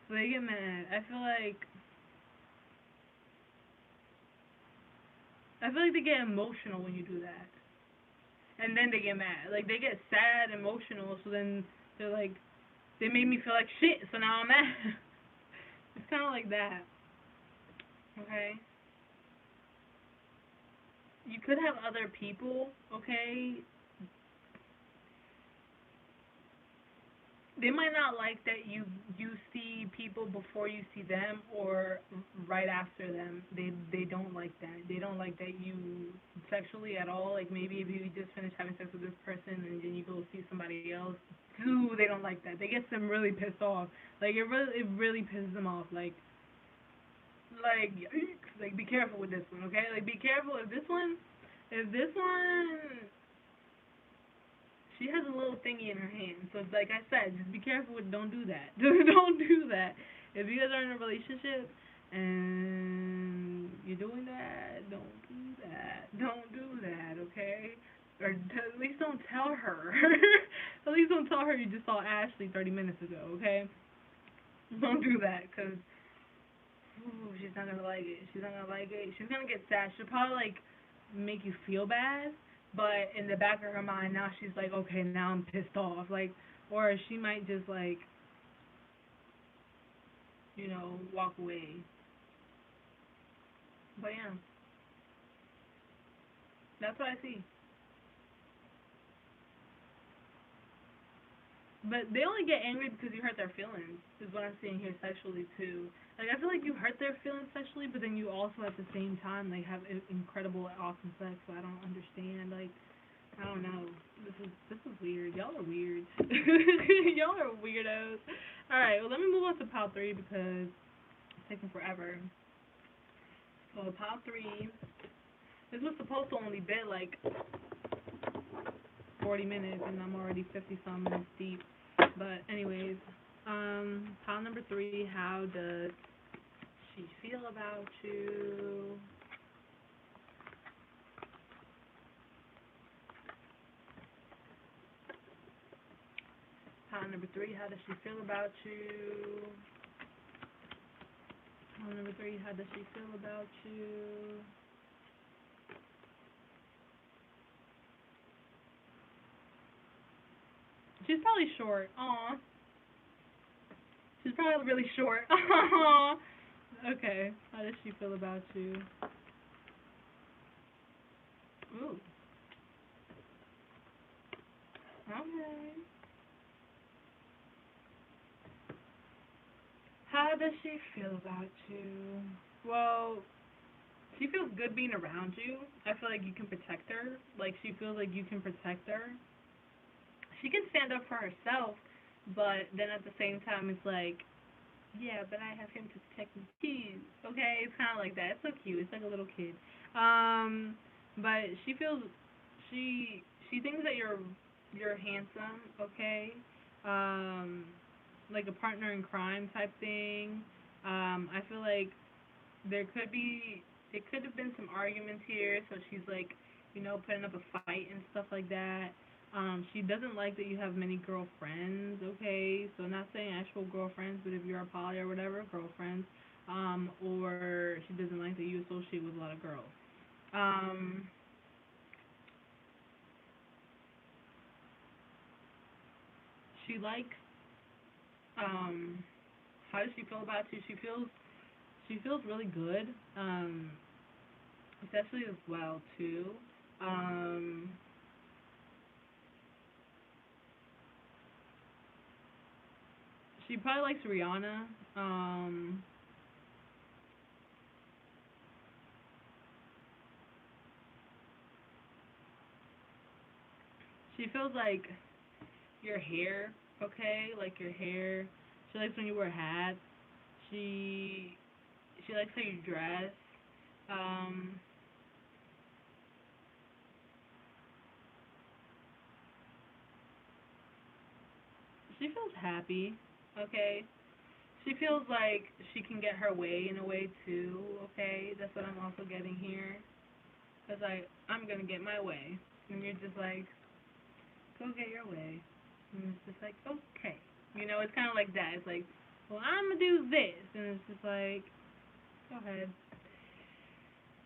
So they get mad. I feel like they get emotional when you do that, and then they get mad. Like they get sad, emotional. So then they're like, they made me feel like shit. So now I'm mad. It's kind of like that. Okay. You could have other people. Okay. They might not like that you see people before you see them or right after them. They don't like that. They don't like that you sexually at all. Like maybe if you just finished having sex with this person and then you go see somebody else. Ooh, they don't like that. They get them really pissed off. Like it really pisses them off. Like yikes. Like be careful with this one, okay? Like be careful if this one she has a little thingy in her hand. So like I said, just be careful with don't do that. Don't do that. If you guys are in a relationship and you're doing that, don't do that. Don't do that, okay? Or at least don't tell her. At least don't tell her you just saw Ashley 30 minutes ago, okay? Don't do that, because she's not going to like it. She's not going to like it. She's going to get sad. She'll probably, like, make you feel bad, but in the back of her mind now she's like, okay, now I'm pissed off, like, or she might just like, walk away. But yeah, that's what I see. But they only get angry because you hurt their feelings, is what I'm seeing here sexually too. Like I feel like you hurt their feelings sexually, but then you also at the same time like have incredible awesome sex. So I don't understand. Like I don't know. This is weird. Y'all are weird. Y'all are weirdos. All right. Well, let me move on to pile three because it's taking forever. So pile three. This was supposed to only be like 40 minutes, and I'm already 50 some minutes deep. But anyways, pile number three. How does she feel about you? Pile number three. How does she feel about you? Pile number three. How does she feel about you? She's probably short. Aw. She's probably really short. Aw. Okay. How does she feel about you? Ooh. Okay. How does she feel about you? Well, She feels good being around you. I feel like you can protect her. Like, she feels like you can protect her. She can stand up for herself, but then at the same time, it's like, yeah, but I have him to protect me too. Okay, it's kind of like that. It's so cute. It's like a little kid. But she feels she thinks that you're handsome. Okay, um, like a partner in crime type thing. I feel like there could have been some arguments here, so she's like, putting up a fight and stuff like that. She doesn't like that you have many girlfriends, okay? So not saying actual girlfriends, but if you're a poly or whatever, girlfriends. Or she doesn't like that you associate with a lot of girls. Um, she likes, um, how does she feel about you? She feels really good. Sexually as well too. Um, she probably likes Rihanna. She feels like your hair, okay? Like your hair. She likes when you wear hats. She she likes how you dress. Um, she feels happy, okay? She feels like she can get her way in a way too, okay? That's what I'm also getting here. Cause I'm gonna get my way, and you're just like, go get your way. And it's just like, okay. It's kind of like that. It's like, well, I'm going to do this. And it's just like, go ahead.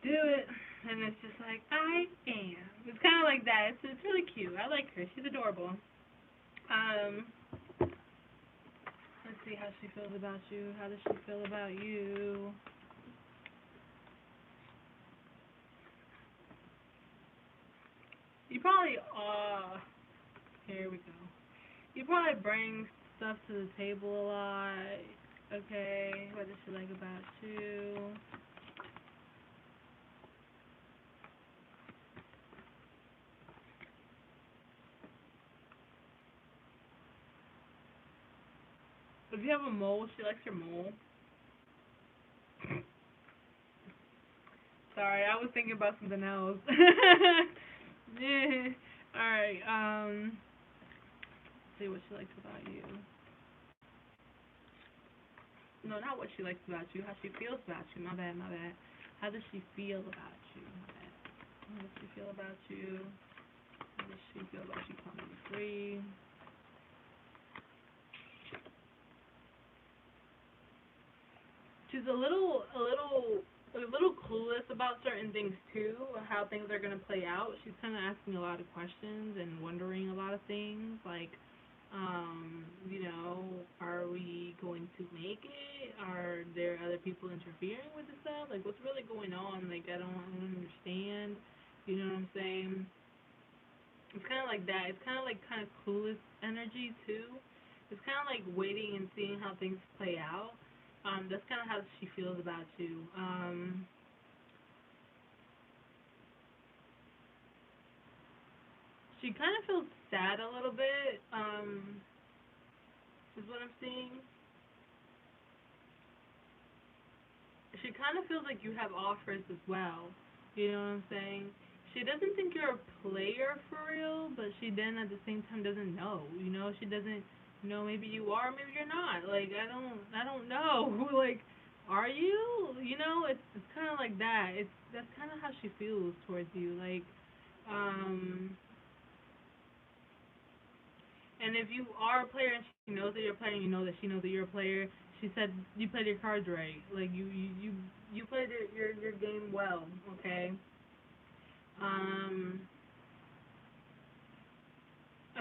Do it. And it's just like, I am. It's kind of like that. It's really cute. I like her. She's adorable. Um, let's see how she feels about you. How does she feel about you? You probably, here we go. You probably bring stuff to the table a lot. Okay, what does she like about you? If you have a mole, she likes your mole. Sorry, I was thinking about something else. Yeah. Alright, let's see what she likes about you. No, not what she likes about you, how she feels about you. My bad, my bad. How does she feel about you? My bad. How does she feel about you? How does she feel about you coming free? She's a little clueless about certain things too, how things are gonna play out. She's kind of asking a lot of questions and wondering a lot of things, like, are we going to make it? Are there other people interfering with this stuff? Like, what's really going on? Like, I don't understand. You know what I'm saying? It's kind of like that. It's kind of clueless energy too. It's kind of like waiting and seeing how things play out. That's kind of how she feels about you. She kind of feels sad a little bit. Is what I'm seeing. She kind of feels like you have offers as well. You know what I'm saying? She doesn't think you're a player for real, but she then at the same time doesn't know. She doesn't know, maybe you are, maybe you're not. Like, I don't know. Like, are you? It's kind of like that. That's kind of how she feels towards you. Like, um, and if you are a player and she knows that you're a player, and you know that she knows that you're a player, she said you played your cards right. Like, you played your game well. Okay. Um.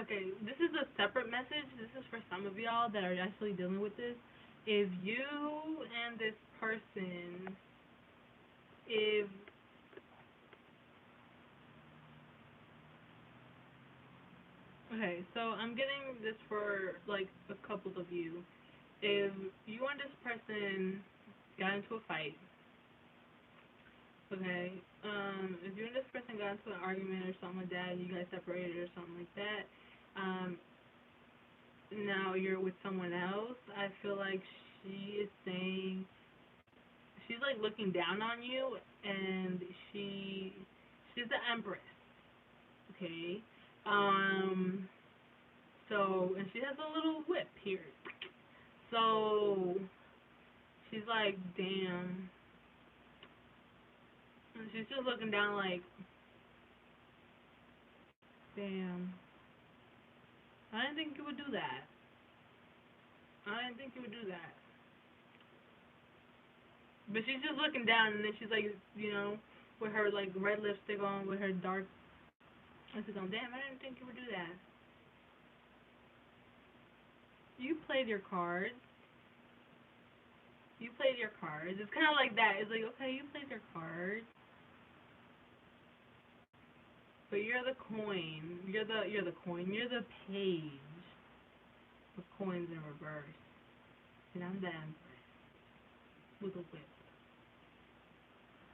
Okay. This is a separate message. This is for some of y'all that are actually dealing with this. If you and this person, if okay, so I'm getting this for like a couple of you. If you and this person got into a fight, Okay. If you and this person got into an argument or something like that, and you guys separated or something like that, now you're with someone else, I feel like she is saying, she's like looking down on you, and she's the empress, okay? So, and she has a little whip here. So, she's like, damn. And she's just looking down like, damn. I didn't think you would do that. I didn't think you would do that. But she's just looking down, and then she's like, with her like red lipstick on, with her dark lipstick on. Damn, I didn't think you would do that. You played your cards. You played your cards. It's kind of like that. It's like, okay, you played your cards, but you're the coin. You're the coin. You're the page with coins in reverse, and I'm the empress with a whip,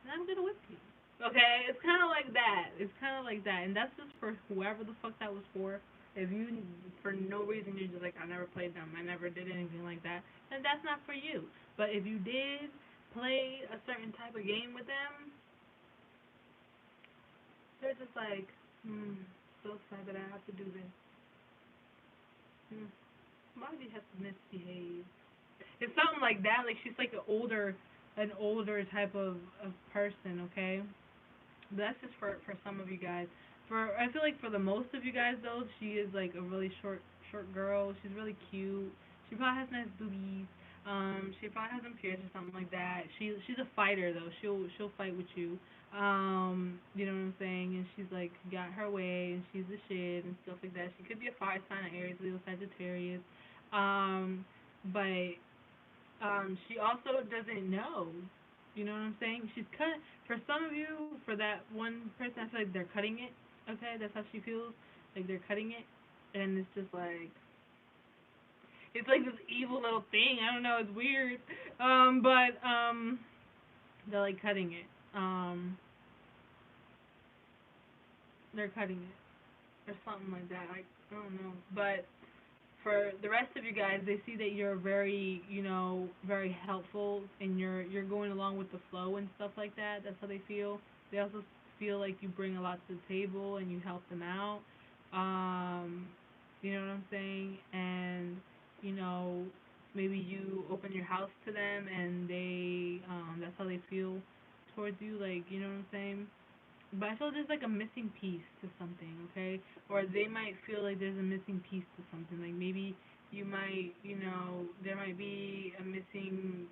and I'm gonna whip you. Okay, it's kind of like that. It's kind of like that, and that's just for whoever the fuck that was for. If you, for no reason, you're just like, I never played them, I never did anything like that, then that's not for you. But if you did play a certain type of game with them, they're just like, so sad that I have to do this. Why do you have to misbehave? It's something like that. Like she's like an older type of person. Okay, but that's just for some of you guys. I feel like for the most of you guys though, she is like a really short girl. She's really cute. She probably has nice boobies. She probably has some piercings or something like that. She's a fighter though. She'll fight with you. You know what I'm saying? And she's like got her way, and she's the shit and stuff like that. She could be a fire sign, of Aries, Leo, Sagittarius. But she also doesn't know. You know what I'm saying? She's cut. For some of you, for that one person, I feel like they're cutting it. Okay, that's how she feels. Like they're cutting it, and it's just like it's like this evil little thing. I don't know. It's weird. But they're like cutting it. They're cutting it or something like that. I don't know. But for the rest of you guys, they see that you're very, very helpful, and you're going along with the flow and stuff like that. That's how they feel. They also feel like you bring a lot to the table and you help them out. You know what I'm saying? And maybe you open your house to them, and they that's how they feel towards you. Like, you know what I'm saying? But I feel there's like a missing piece to something, okay? Or they might feel like there's a missing piece to something. Like maybe you might, there might be a missing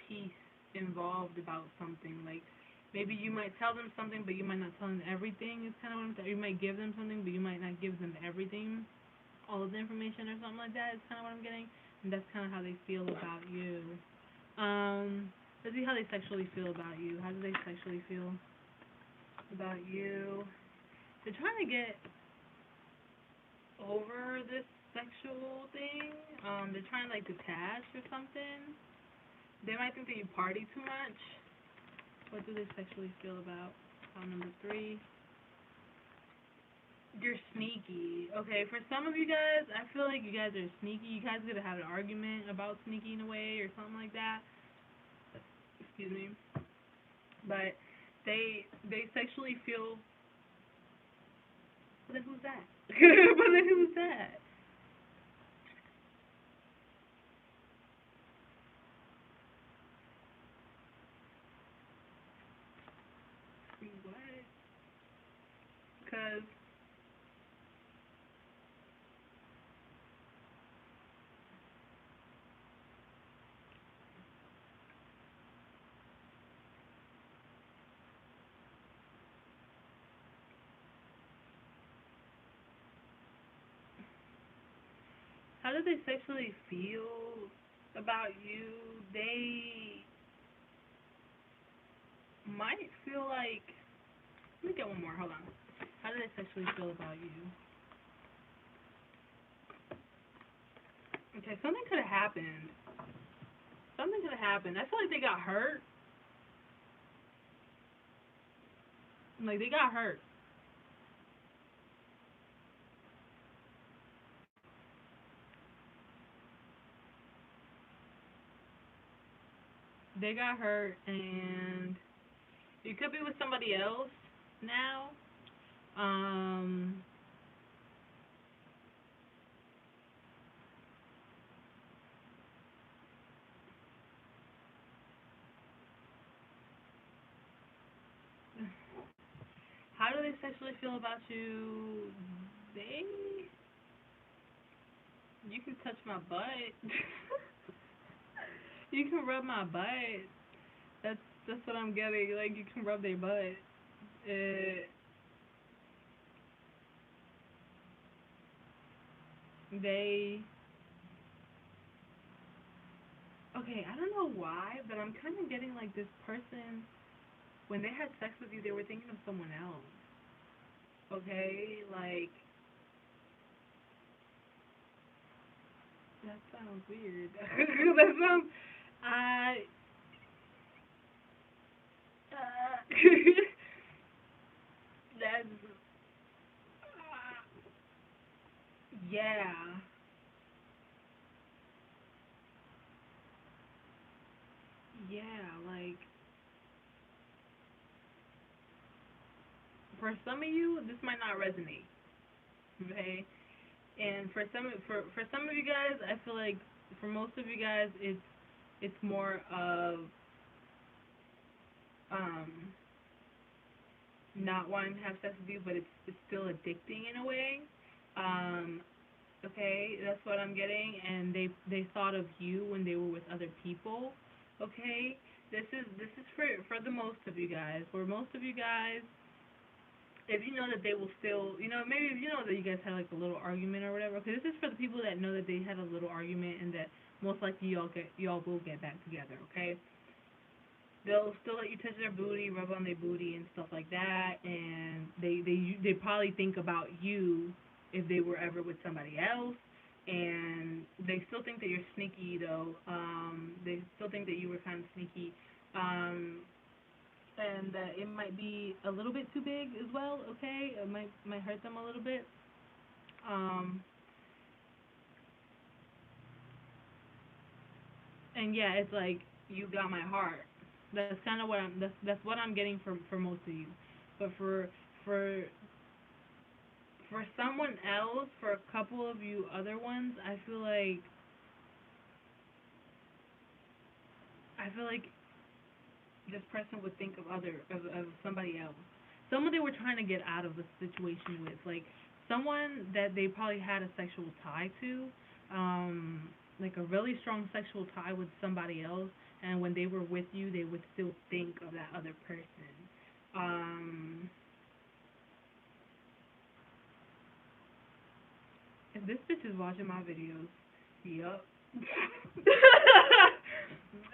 piece involved about something. Like maybe you might tell them something, but you might not tell them everything. Is kind of what I'm saying. You might give them something, but you might not give them everything, all of the information or something like that. Is kind of what I'm getting, and that's kind of how they feel about you. Let's see how they sexually feel about you. How do they sexually feel about you? They're trying to get over this sexual thing. They're trying to like detach or something. They might think that you party too much. What do they sexually feel about? Number 3. You're sneaky. Okay, for some of you guys, I feel like you guys are sneaky. You guys are gonna have an argument about sneaking away or something like that. Excuse me. But they sexually feel. But then who's that? But then who's that? What? Because how do they sexually feel about you? They might feel like. Let me get one more. Hold on. How do they sexually feel about you? Okay, something could have happened. Something could have happened. I feel like they got hurt. Like, they got hurt. They got hurt, and you could be with somebody else now. Um, how do they sexually feel about you? They, you can touch my butt. You can rub my butt. That's that's what I'm getting. Like, you can rub their butt. Uh, they, okay, I don't know why, but I'm kind of getting like this person, when they had sex with you, they were thinking of someone else. Okay, like, that sounds weird. That sounds, I, that's, yeah, yeah, like, for some of you, this might not resonate, okay? And for some of you guys, I feel like for most of you guys, it's more of um not wanting to have sex with you, but it's still addicting in a way. Um, okay, that's what I'm getting, and they thought of you when they were with other people. Okay, this is for the most of you guys. For most of you guys, if you know that they will still, maybe if you know that you guys had like a little argument or whatever. Okay, this is for the people that know that they had a little argument and that most likely y'all will get back together. Okay, they'll still let you touch their booty, rub on their booty and stuff like that, and they probably think about you if they were ever with somebody else, and they still think that you're sneaky though. They still think that you were kind of sneaky, and that it might be a little bit too big as well. Okay, it might hurt them a little bit. Um, and yeah, it's like you got my heart. That's kind of what that's what I'm getting for most of you. But for for someone else, for a couple of you other ones, I feel like this person would think of somebody else. Someone they were trying to get out of the situation with, like someone that they probably had a sexual tie to, like a really strong sexual tie with somebody else, and when they were with you, they would still think of that other person. Um, if this bitch is watching my videos, yup.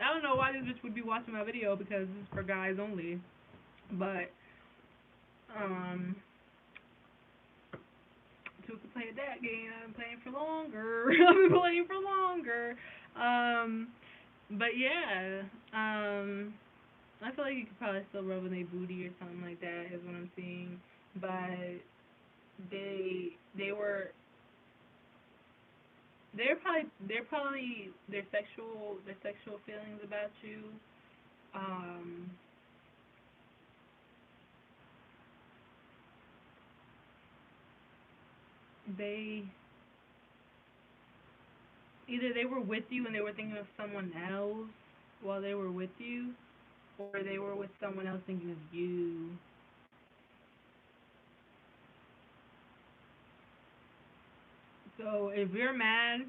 I don't know why this bitch would be watching my video because this is for guys only. But um, to play that game, I've been playing for longer. I've been playing for longer. Um, but yeah, I feel like you could probably still rub in a booty or something like that is what I'm seeing. But they were they're probably their sexual feelings about you. Um, they either they were with you and they were thinking of someone else while they were with you, or they were with someone else thinking of you. So if you're mad,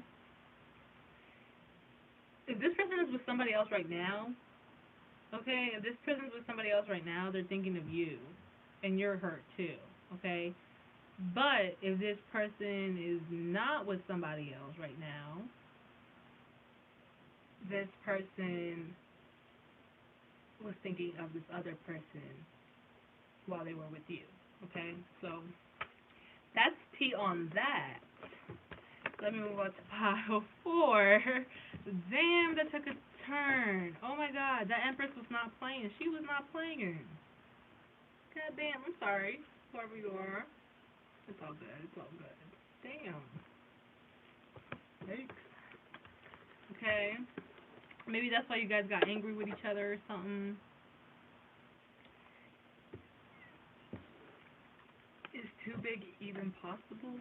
if this person is with somebody else right now, okay, if this person is with somebody else right now, they're thinking of you, and you're hurt too, okay? But if this person is not with somebody else right now, this person was thinking of this other person while they were with you, okay? So that's tea on that. Let me move on to pile 4. Damn, that took a turn. Oh my god, that Empress was not playing. She was not playing. God damn, I'm sorry. Whoever you are. It's all good. It's all good. Damn. Thanks. Okay. Maybe that's why you guys got angry with each other or something. Is too big even possible?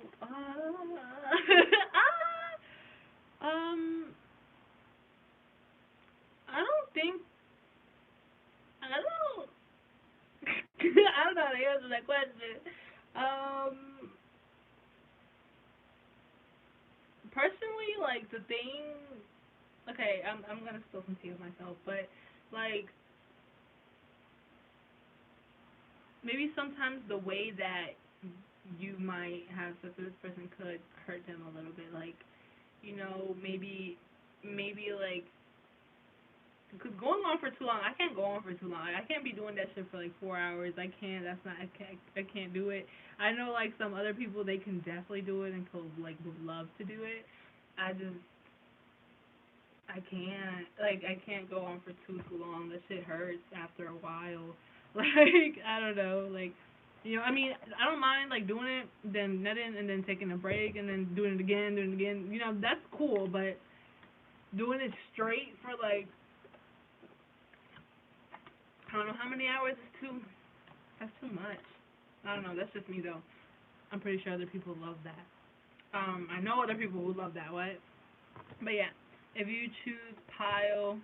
Um, I don't think. I don't. I don't know how to answer that question. Um, Personally, like the thing. Okay, I'm gonna still continue myself, but like maybe sometimes the way that you might have sex with this person could hurt them a little bit. Like, you know, maybe like, cause going on for too long, I can't go on for too long. I can't be doing that shit for like 4 hours. I can't. That's not. I can't do it. I know like some other people they can definitely do it and could like would love to do it. I just I can't. Like I can't go on for too long. That shit hurts after a while. Like I don't know. Like you know, I mean, I don't mind like doing it, then nutting, and then taking a break, and then doing it again. You know, that's cool. But doing it straight for like I don't know how many hours is too. That's too much. I don't know. That's just me though. I'm pretty sure other people love that. I know other people who love that. What? But yeah, if you choose pile,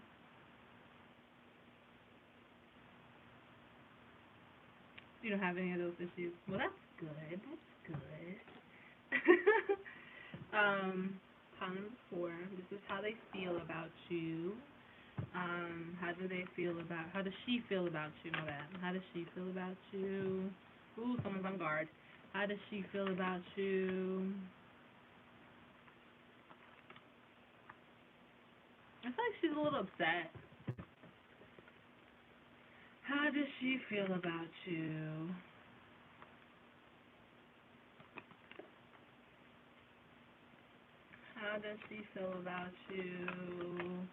you don't have any of those issues. Well, that's good. That's good. Pile number 4. This is how they feel about you. How do they feel about? How does she feel about you? My bad. How does she feel about you? Ooh, someone's on guard. How does she feel about you? I feel like she's a little upset. How does she feel about you? How does she feel about you?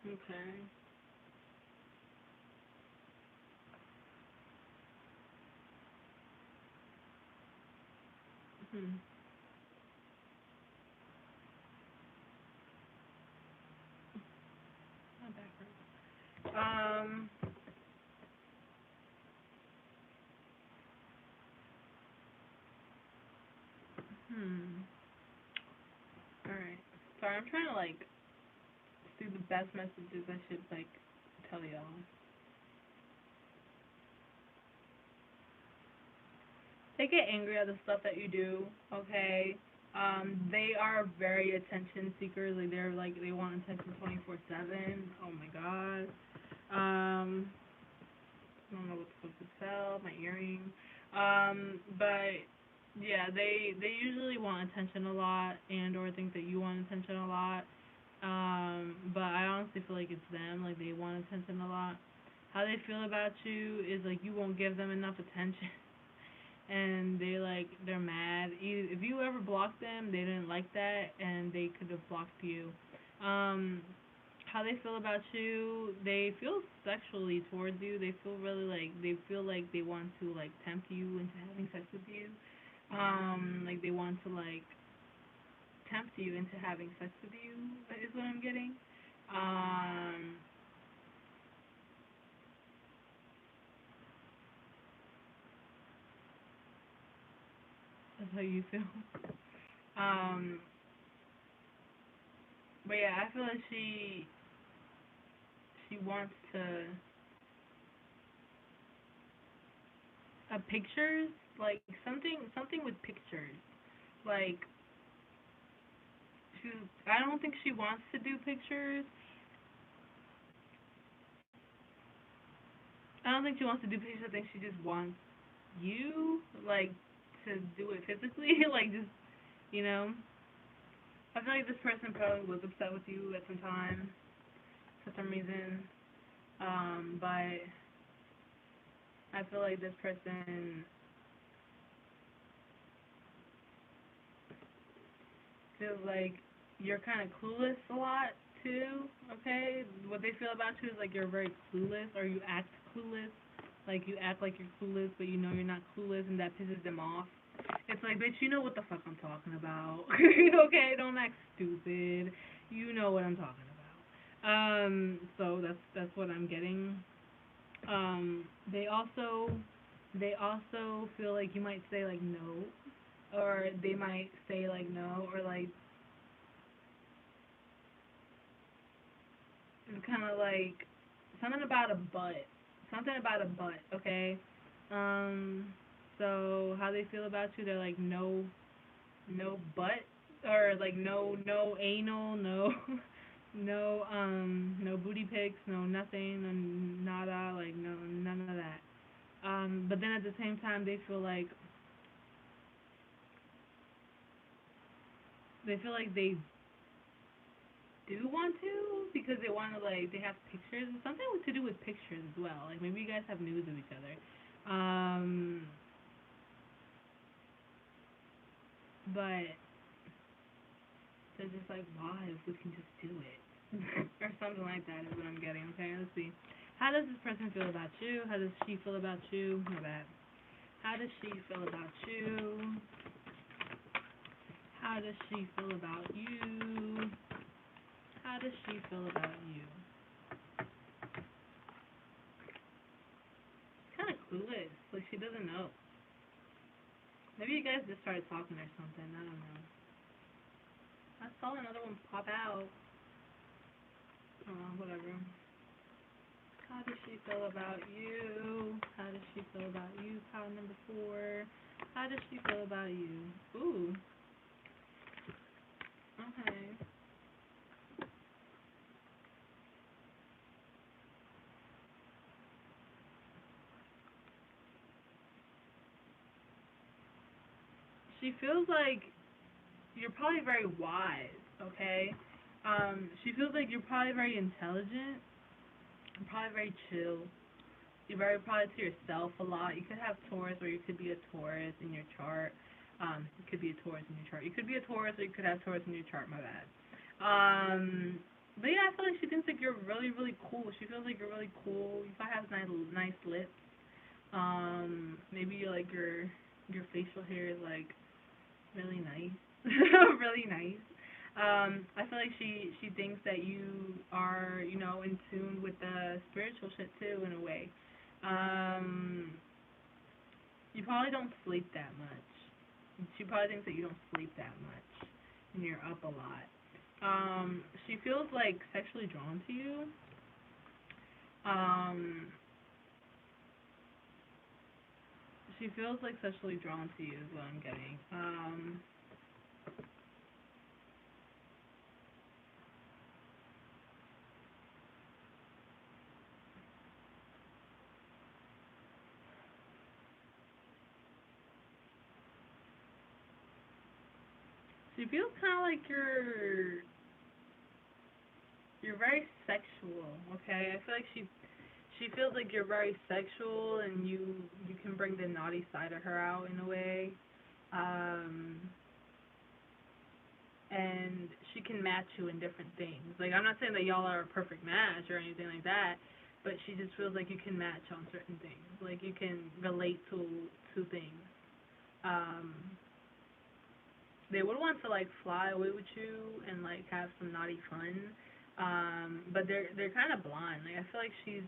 Okay. Hmm. Not that great. Hmm. All right. Sorry, I'm trying to like see the best messages I should like tell y'all. They get angry at the stuff that you do. Okay. They are very attention seekers. Like they want attention 24/7. Oh my god. I don't know what supposed to tell. My earring. But yeah, they usually want attention a lot and or think that you want attention a lot. But I honestly feel like it's them. Like they want attention a lot. How they feel about you is like you won't give them enough attention. And they're mad. If you ever blocked them, they didn't like that, and they could have blocked you. Um, how they feel about you? They feel sexually towards you. They feel really like they want to like tempt you into having sex with you. Like they want to like tempt you into having sex with you. Is what I'm getting. Um, that's how you feel. Um, but yeah, I feel like she wants to pictures, like something with pictures. Like she, I don't think she wants to do pictures. I don't think she wants to do pictures. I think she just wants you, like, to do it physically, like just you know. I feel like this person probably was upset with you at some time for some reason. But I feel like this person feels like you're kind of clueless a lot too, okay? What they feel about you is like you're very clueless, or you act clueless. Like you act like you're clueless, but you know you're not clueless, and that pisses them off. It's like, bitch, you know what the fuck I'm talking about. Okay, don't act stupid. You know what I'm talking about. So that's what I'm getting. They also feel like you might say like no, or they might say like no, or like it's kind of like something about a butt, something about a butt. Okay. Um. So how they feel about you? They're like no, no butt, or like no anal, no no booty pics, no nothing, no nada, like no none of that. But then at the same time they feel like they do want to, because they want to, like, they have pictures, and something to do with pictures as well. Like maybe you guys have nudes of each other. But they're just like, why, if we can just do it? Or something like that is what I'm getting. Okay, let's see. How does this person feel about you? How does she feel about you? My bad. How does she feel about you? How does she feel about you? How does she feel about you? Kind of clueless. Like she doesn't know. Maybe you guys just started talking or something. I don't know. I saw another one pop out. Whatever. How does she feel about you? How does she feel about you? Pile number 4. How does she feel about you? Ooh. Okay. She feels like you're probably very wise, okay? She feels like you're probably very intelligent, you're probably very chill. You're very probably to yourself a lot. You could have Taurus, or you could be a Taurus in your chart. You could be a Taurus in your chart. You could be a Taurus, or you could have Taurus in your chart. My bad. But yeah, I feel like she thinks like you're really, really cool. She feels like you're really cool. You probably have nice lips. Maybe like your facial hair is like really nice, really nice. I feel like she thinks that you are, in tune with the spiritual shit too, in a way. Um, you probably don't sleep that much. She probably thinks that you don't sleep that much, and you're up a lot. She feels like sexually drawn to you. Um, she feels like sexually drawn to you is what I'm getting. She feels kind of like you're very sexual. Okay, I feel like she feels like you're very sexual, and you can bring the naughty side of her out in a way. Um, and she can match you in different things. Like I'm not saying that y'all are a perfect match or anything like that, but she just feels like you can match on certain things. Like you can relate to things. Um, they would want to like fly away with you and like have some naughty fun. But they're kind of blind. Like I feel like she's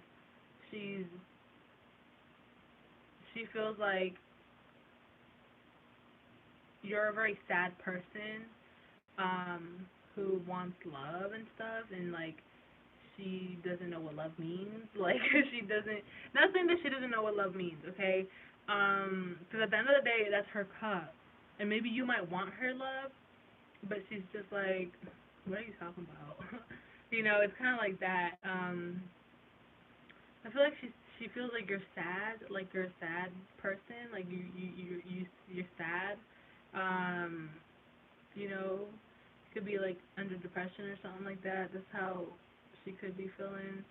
she feels like you're a very sad person, who wants love and stuff, and like she doesn't know what love means. Like she doesn't. Not saying that she doesn't know what love means, okay? Because at the end of the day, that's her cup, and maybe you might want her love, but she's just like, what are you talking about? It's kind of like that. I feel like she feels like you're sad, like you're a sad person, like you're sad. Um, you know, could be like under depression or something like that. That's how she could be feeling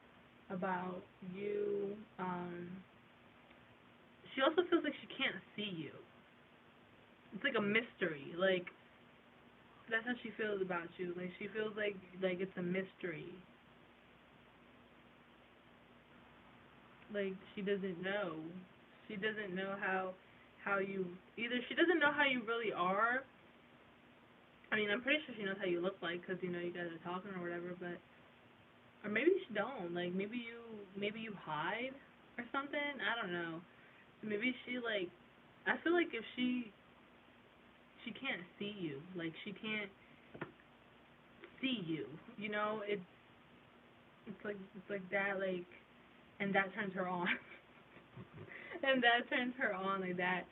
about you. She also feels like she can't see you. It's like a mystery. Like That's how she feels about you. Like she feels like it's a mystery. Like she doesn't know. She doesn't know how you either she doesn't know how you really are. I mean, I'm pretty sure she knows how you look like because you know you guys are talking or whatever, but or maybe she don't. Like maybe you hide or something. I don't know. Maybe she like I feel like if she can't see you. Like she can't see you. You know, it's like that like and that turns her on. And that turns her on like that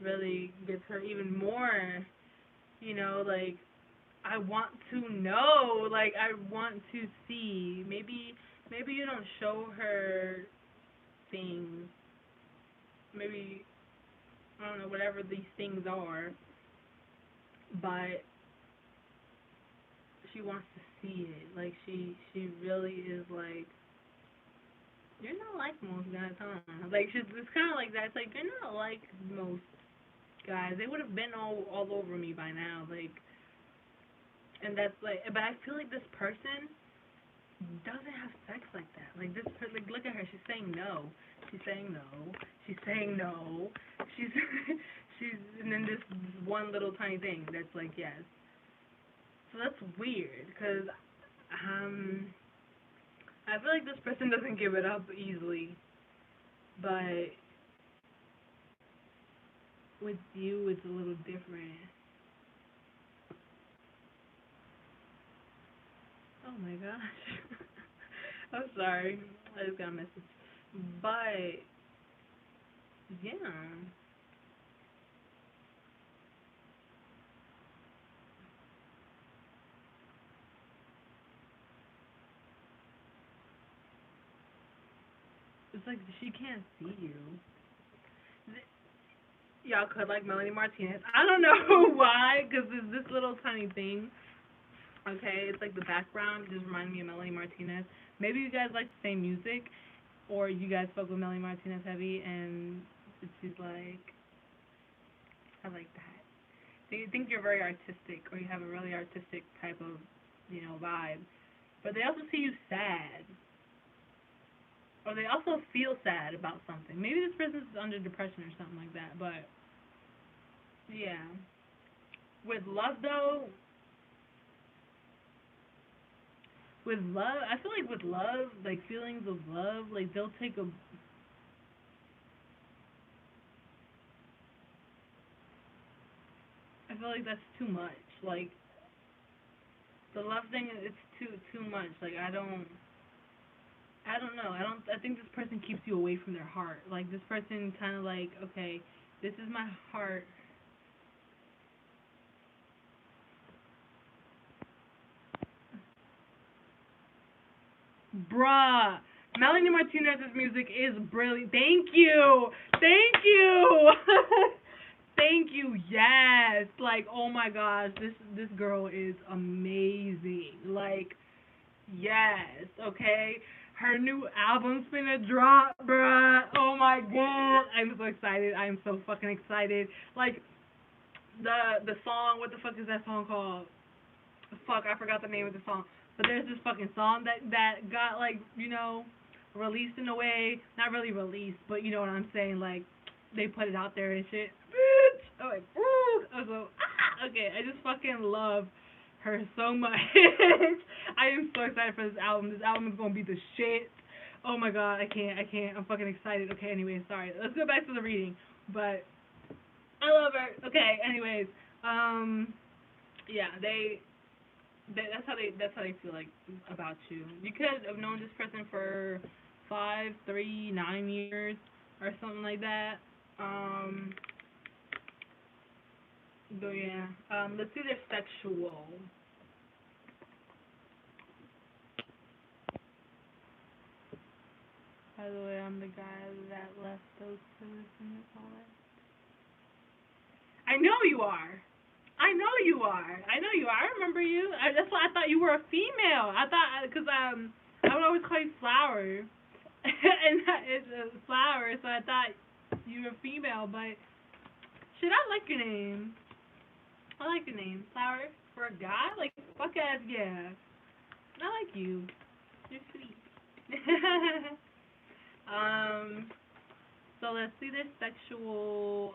really gets her even more, you know, like I want to know, like I want to see. Maybe you don't show her things. Maybe I don't know whatever these things are, but she wants to see it. Like she really is like you're not like most guys, huh? Like it's kind of like that. It's like you're not like most guys. They would have been all over me by now. Like, and that's like, but I feel like this person doesn't have sex like that. Like this, like look at her. She's saying no. She's saying no. She's saying no. She's she's and then this one little tiny thing that's like yes. So that's weird because I feel like this person doesn't give it up easily, but with you it's a little different. Oh my gosh. I'm sorry. I just got a message. But yeah. It's like she can't see you. Y'all could like Melanie Martinez. I don't know why, because it's this little tiny thing. Okay, it's like the background just reminds me of Melanie Martinez. Maybe you guys like the same music, or you guys fuck with Melanie Martinez heavy, and she's like, I like that. So you think you're very artistic, or you have a really artistic type of, vibe. But they also see you sad, or they also feel sad about something. Maybe this person's under depression or something like that. But yeah, with love though, with love, I feel like with love, like feelings of love, like they'll take a. I feel like that's too much. Like the love thing, it's too much. Like I don't know. I don't. I think this person keeps you away from their heart. Like this person kind of like, okay, this is my heart. Bruh, Melanie Martinez's music is brilliant. Thank you, thank you, thank you. Yes, like oh my gosh, this girl is amazing. Like yes, okay. Her new album's finna drop, bruh. Oh my god, I'm so excited. I'm so fucking excited. Like the song, what the fuck is that song called? Fuck, I forgot the name of the song. But there's this fucking song that got like released in a way, not really released, but you know what I'm saying. Like they put it out there and shit. Bitch, I'm like, ooh, I was so okay. I just fucking love her so much. I am so excited for this album. This album is gonna be the shit. Oh my god, I can't. I'm fucking excited. Okay, anyway, sorry. Let's go back to the reading. But I love her. Okay, anyways, yeah, that's how they feel like about you. You could have known this person for 5, 3, 9 years or something like that. Um, but yeah. Let's see their sexual. By the way, I'm the guy that left those pillars in the toilet. I know you are. I know you are. I know you are. I remember you. That's why I thought you were a female. I thought because I would always call you Flower, and it's a flower, so I thought you were a female. But shit, I like your name. I like your name, Flower. For a guy? Like, fuck ass, yeah. I like you. You're sweet. um, so let's see their sexual,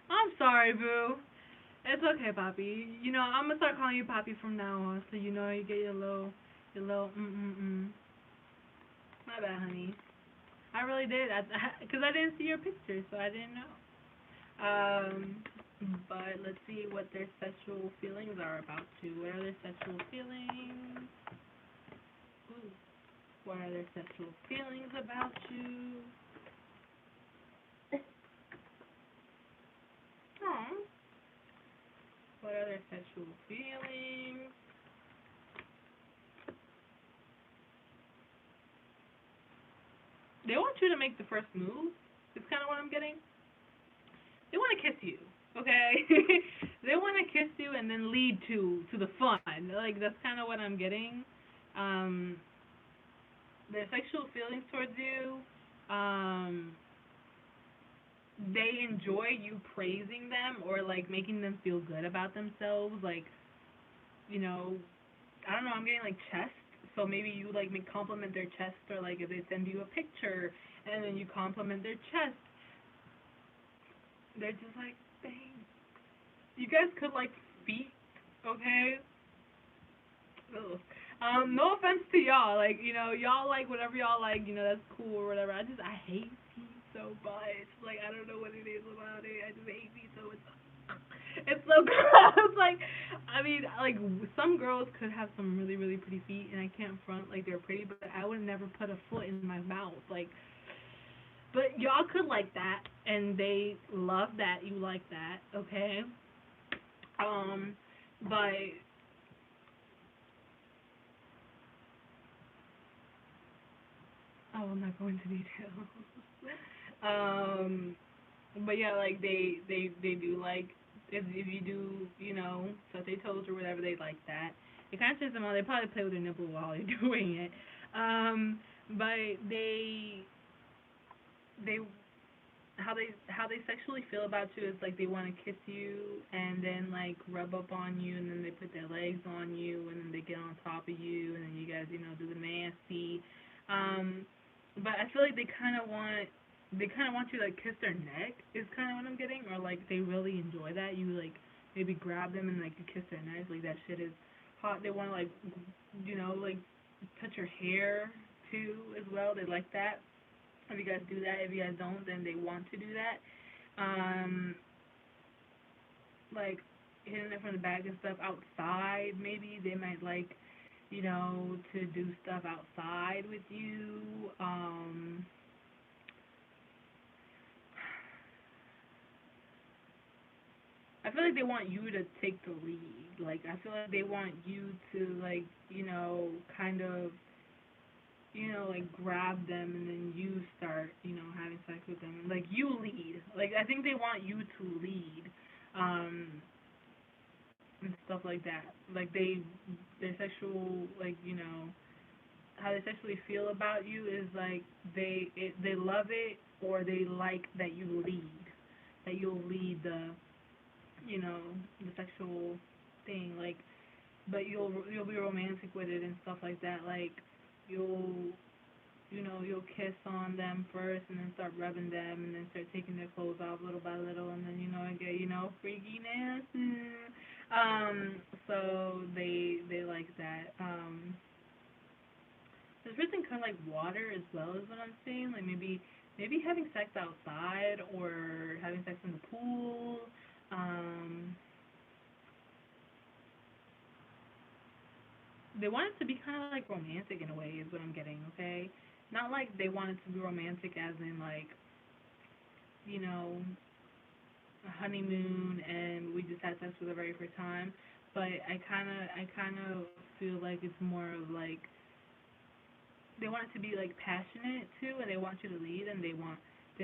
I'm sorry, boo. It's okay, Poppy. You know, I'm gonna start calling you Poppy from now on, so you know you get your little My bad, honey. I really did, because I didn't see your picture, so I didn't know. Um, but let's see what their sexual feelings are about you. What are their sexual feelings? Ooh. What are their sexual feelings about you? Oh. What are their sexual feelings? They want you to make the first move. It's kind of what I'm getting. They want to kiss you, okay? They want to kiss you and then lead to the fun. Like that's kind of what I'm getting. Um, their sexual feelings towards you. Um, they enjoy you praising them or like making them feel good about themselves. Like you know, I don't know. I'm getting like chest. So maybe you like compliment their chest, or like if they send you a picture and then you compliment their chest, they're just like, dang. You guys could like feet, okay? Ugh. No offense to y'all, like you know, y'all like whatever y'all like, you know, that's cool or whatever. I hate feet so much. Like I don't know what it is about it. I just hate feet so much. It's so gross. Like, I mean, like some girls could have some really really pretty feet, and I can't front like they're pretty, but I would never put a foot in my mouth. Like, but y'all could like that, and they love that you like that. Okay. Um, but oh, I'm not going to details. um, but yeah, like they do like if you do you know saute toes or whatever, they like that. It kind of turns them on. They probably play with their nipple while you're doing it. But they how they sexually feel about you is like they want to kiss you and then like rub up on you and then they put their legs on you and then they get on top of you and then you guys you know do the nasty. But I feel like they kind of want you to like kiss their neck is kind of what I'm getting, or like they really enjoy that you like maybe grab them and like you kiss their neck, like that shit is hot. They want to like you know like touch your hair too as well. They like that. If you guys do that, if you guys don't, then they want to do that. Um, like hitting it from the back and stuff outside. Maybe they might like, you know, to do stuff outside with you. I feel like they want you to take the lead. Like I feel like they want you to like, you know, kind of you know, like grab them and then you start, you know, having sex with them. Like you lead. Like I think they want you to lead, um, and stuff like that. Like their sexual, like you know, how they sexually feel about you is like they love it or they like that you lead, that you'll lead the, you know, the sexual thing. Like, but you'll be romantic with it and stuff like that. Like you'll you know, you'll kiss on them first and then start rubbing them and then start taking their clothes off little by little and then, you know, it get, you know, freaky nasty. So they like that. This person kind of like water as well as what I'm saying. Like maybe having sex outside or having sex in the pool. Um, they want it to be kind of like romantic in a way is what I'm getting, okay? Not like they want it to be romantic as in like, you know, a honeymoon and we just had sex for the very first time. But I kind of feel like it's more of like they want it to be like passionate too, and they want you to lead, and they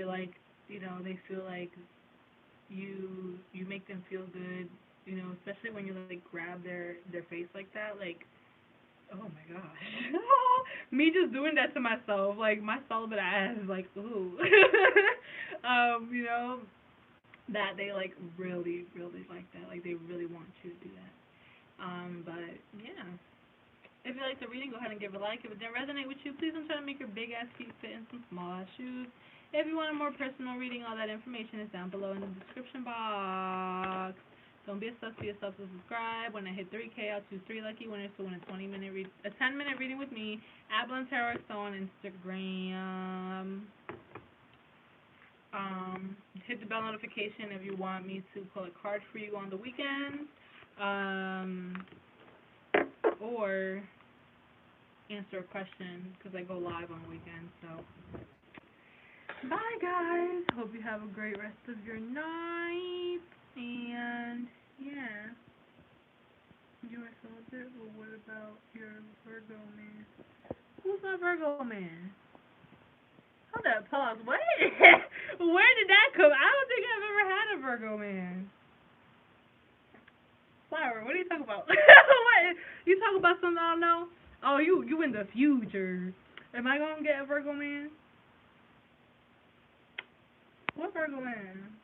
like you know they feel like you make them feel good, you know, especially when you like grab their face like that, like oh my gosh. me just doing that to myself, like my celibate ass is like, ooh. You know, that they like really, really like that. Like they really want you to do that. But yeah. If you like the reading, go ahead and give it a like. If it didn't resonate with you, please don't try to make your big ass feet fit in some small ass shoes. If you want a more personal reading, all that information is down below in the description box. Don't be a sus to yourself to subscribe. When I hit 3K, I'll choose 3 lucky winners to win a 10-minute reading with me at BluntTarotXO on Instagram. Hit the bell notification if you want me to pull a card for you on the weekend. Or answer a question because I go live on weekends. So, bye guys. Hope you have a great rest of your night. And yeah, you are celibate. Well, what about your Virgo man? Who's my Virgo man? Hold up, pause. What? Where did that come? I don't think I've ever had a Virgo man. Flower, what are you talking about? What? You talking about something I don't know? Oh, you in the future. Am I gonna get a Virgo man? What Virgo man?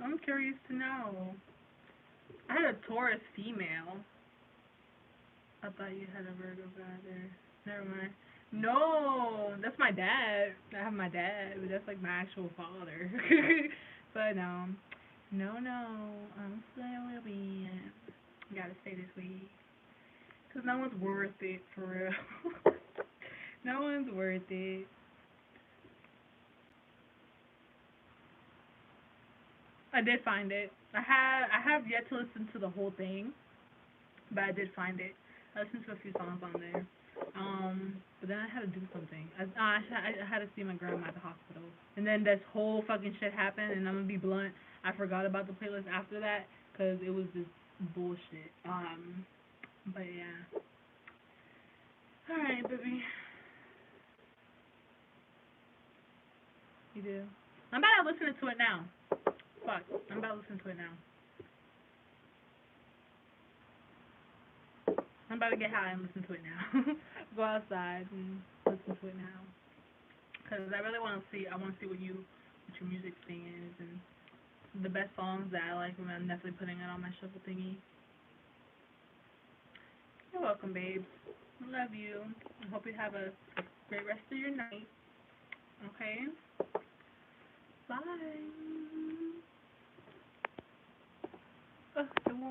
I'm curious to know. I had a Taurus female. I thought you had a Virgo guy there. Never mind. No, that's my dad. I have my dad, but that's like my actual father. But no, I'm still being. Gotta stay this way. Cause no one's worth it, for real. No one's worth it. I did find it. I have yet to listen to the whole thing, but I did find it. I listened to a few songs on there. But then I had to do something. I had to see my grandma at the hospital, and then this whole fucking shit happened. And I'm gonna be blunt. I forgot about the playlist after that, cause it was just bullshit. But yeah. All right, baby. You do. I'm about to listen to it now. Fuck. I'm about to listen to it now. I'm about to get high and listen to it now. Go outside and listen to it now. Because I really want to see, what your music thing is, and the best songs that I like, and I'm definitely putting it on my shuffle thingy. You're welcome, babes. I love you. I hope you have a great rest of your night. Okay? Bye. It won't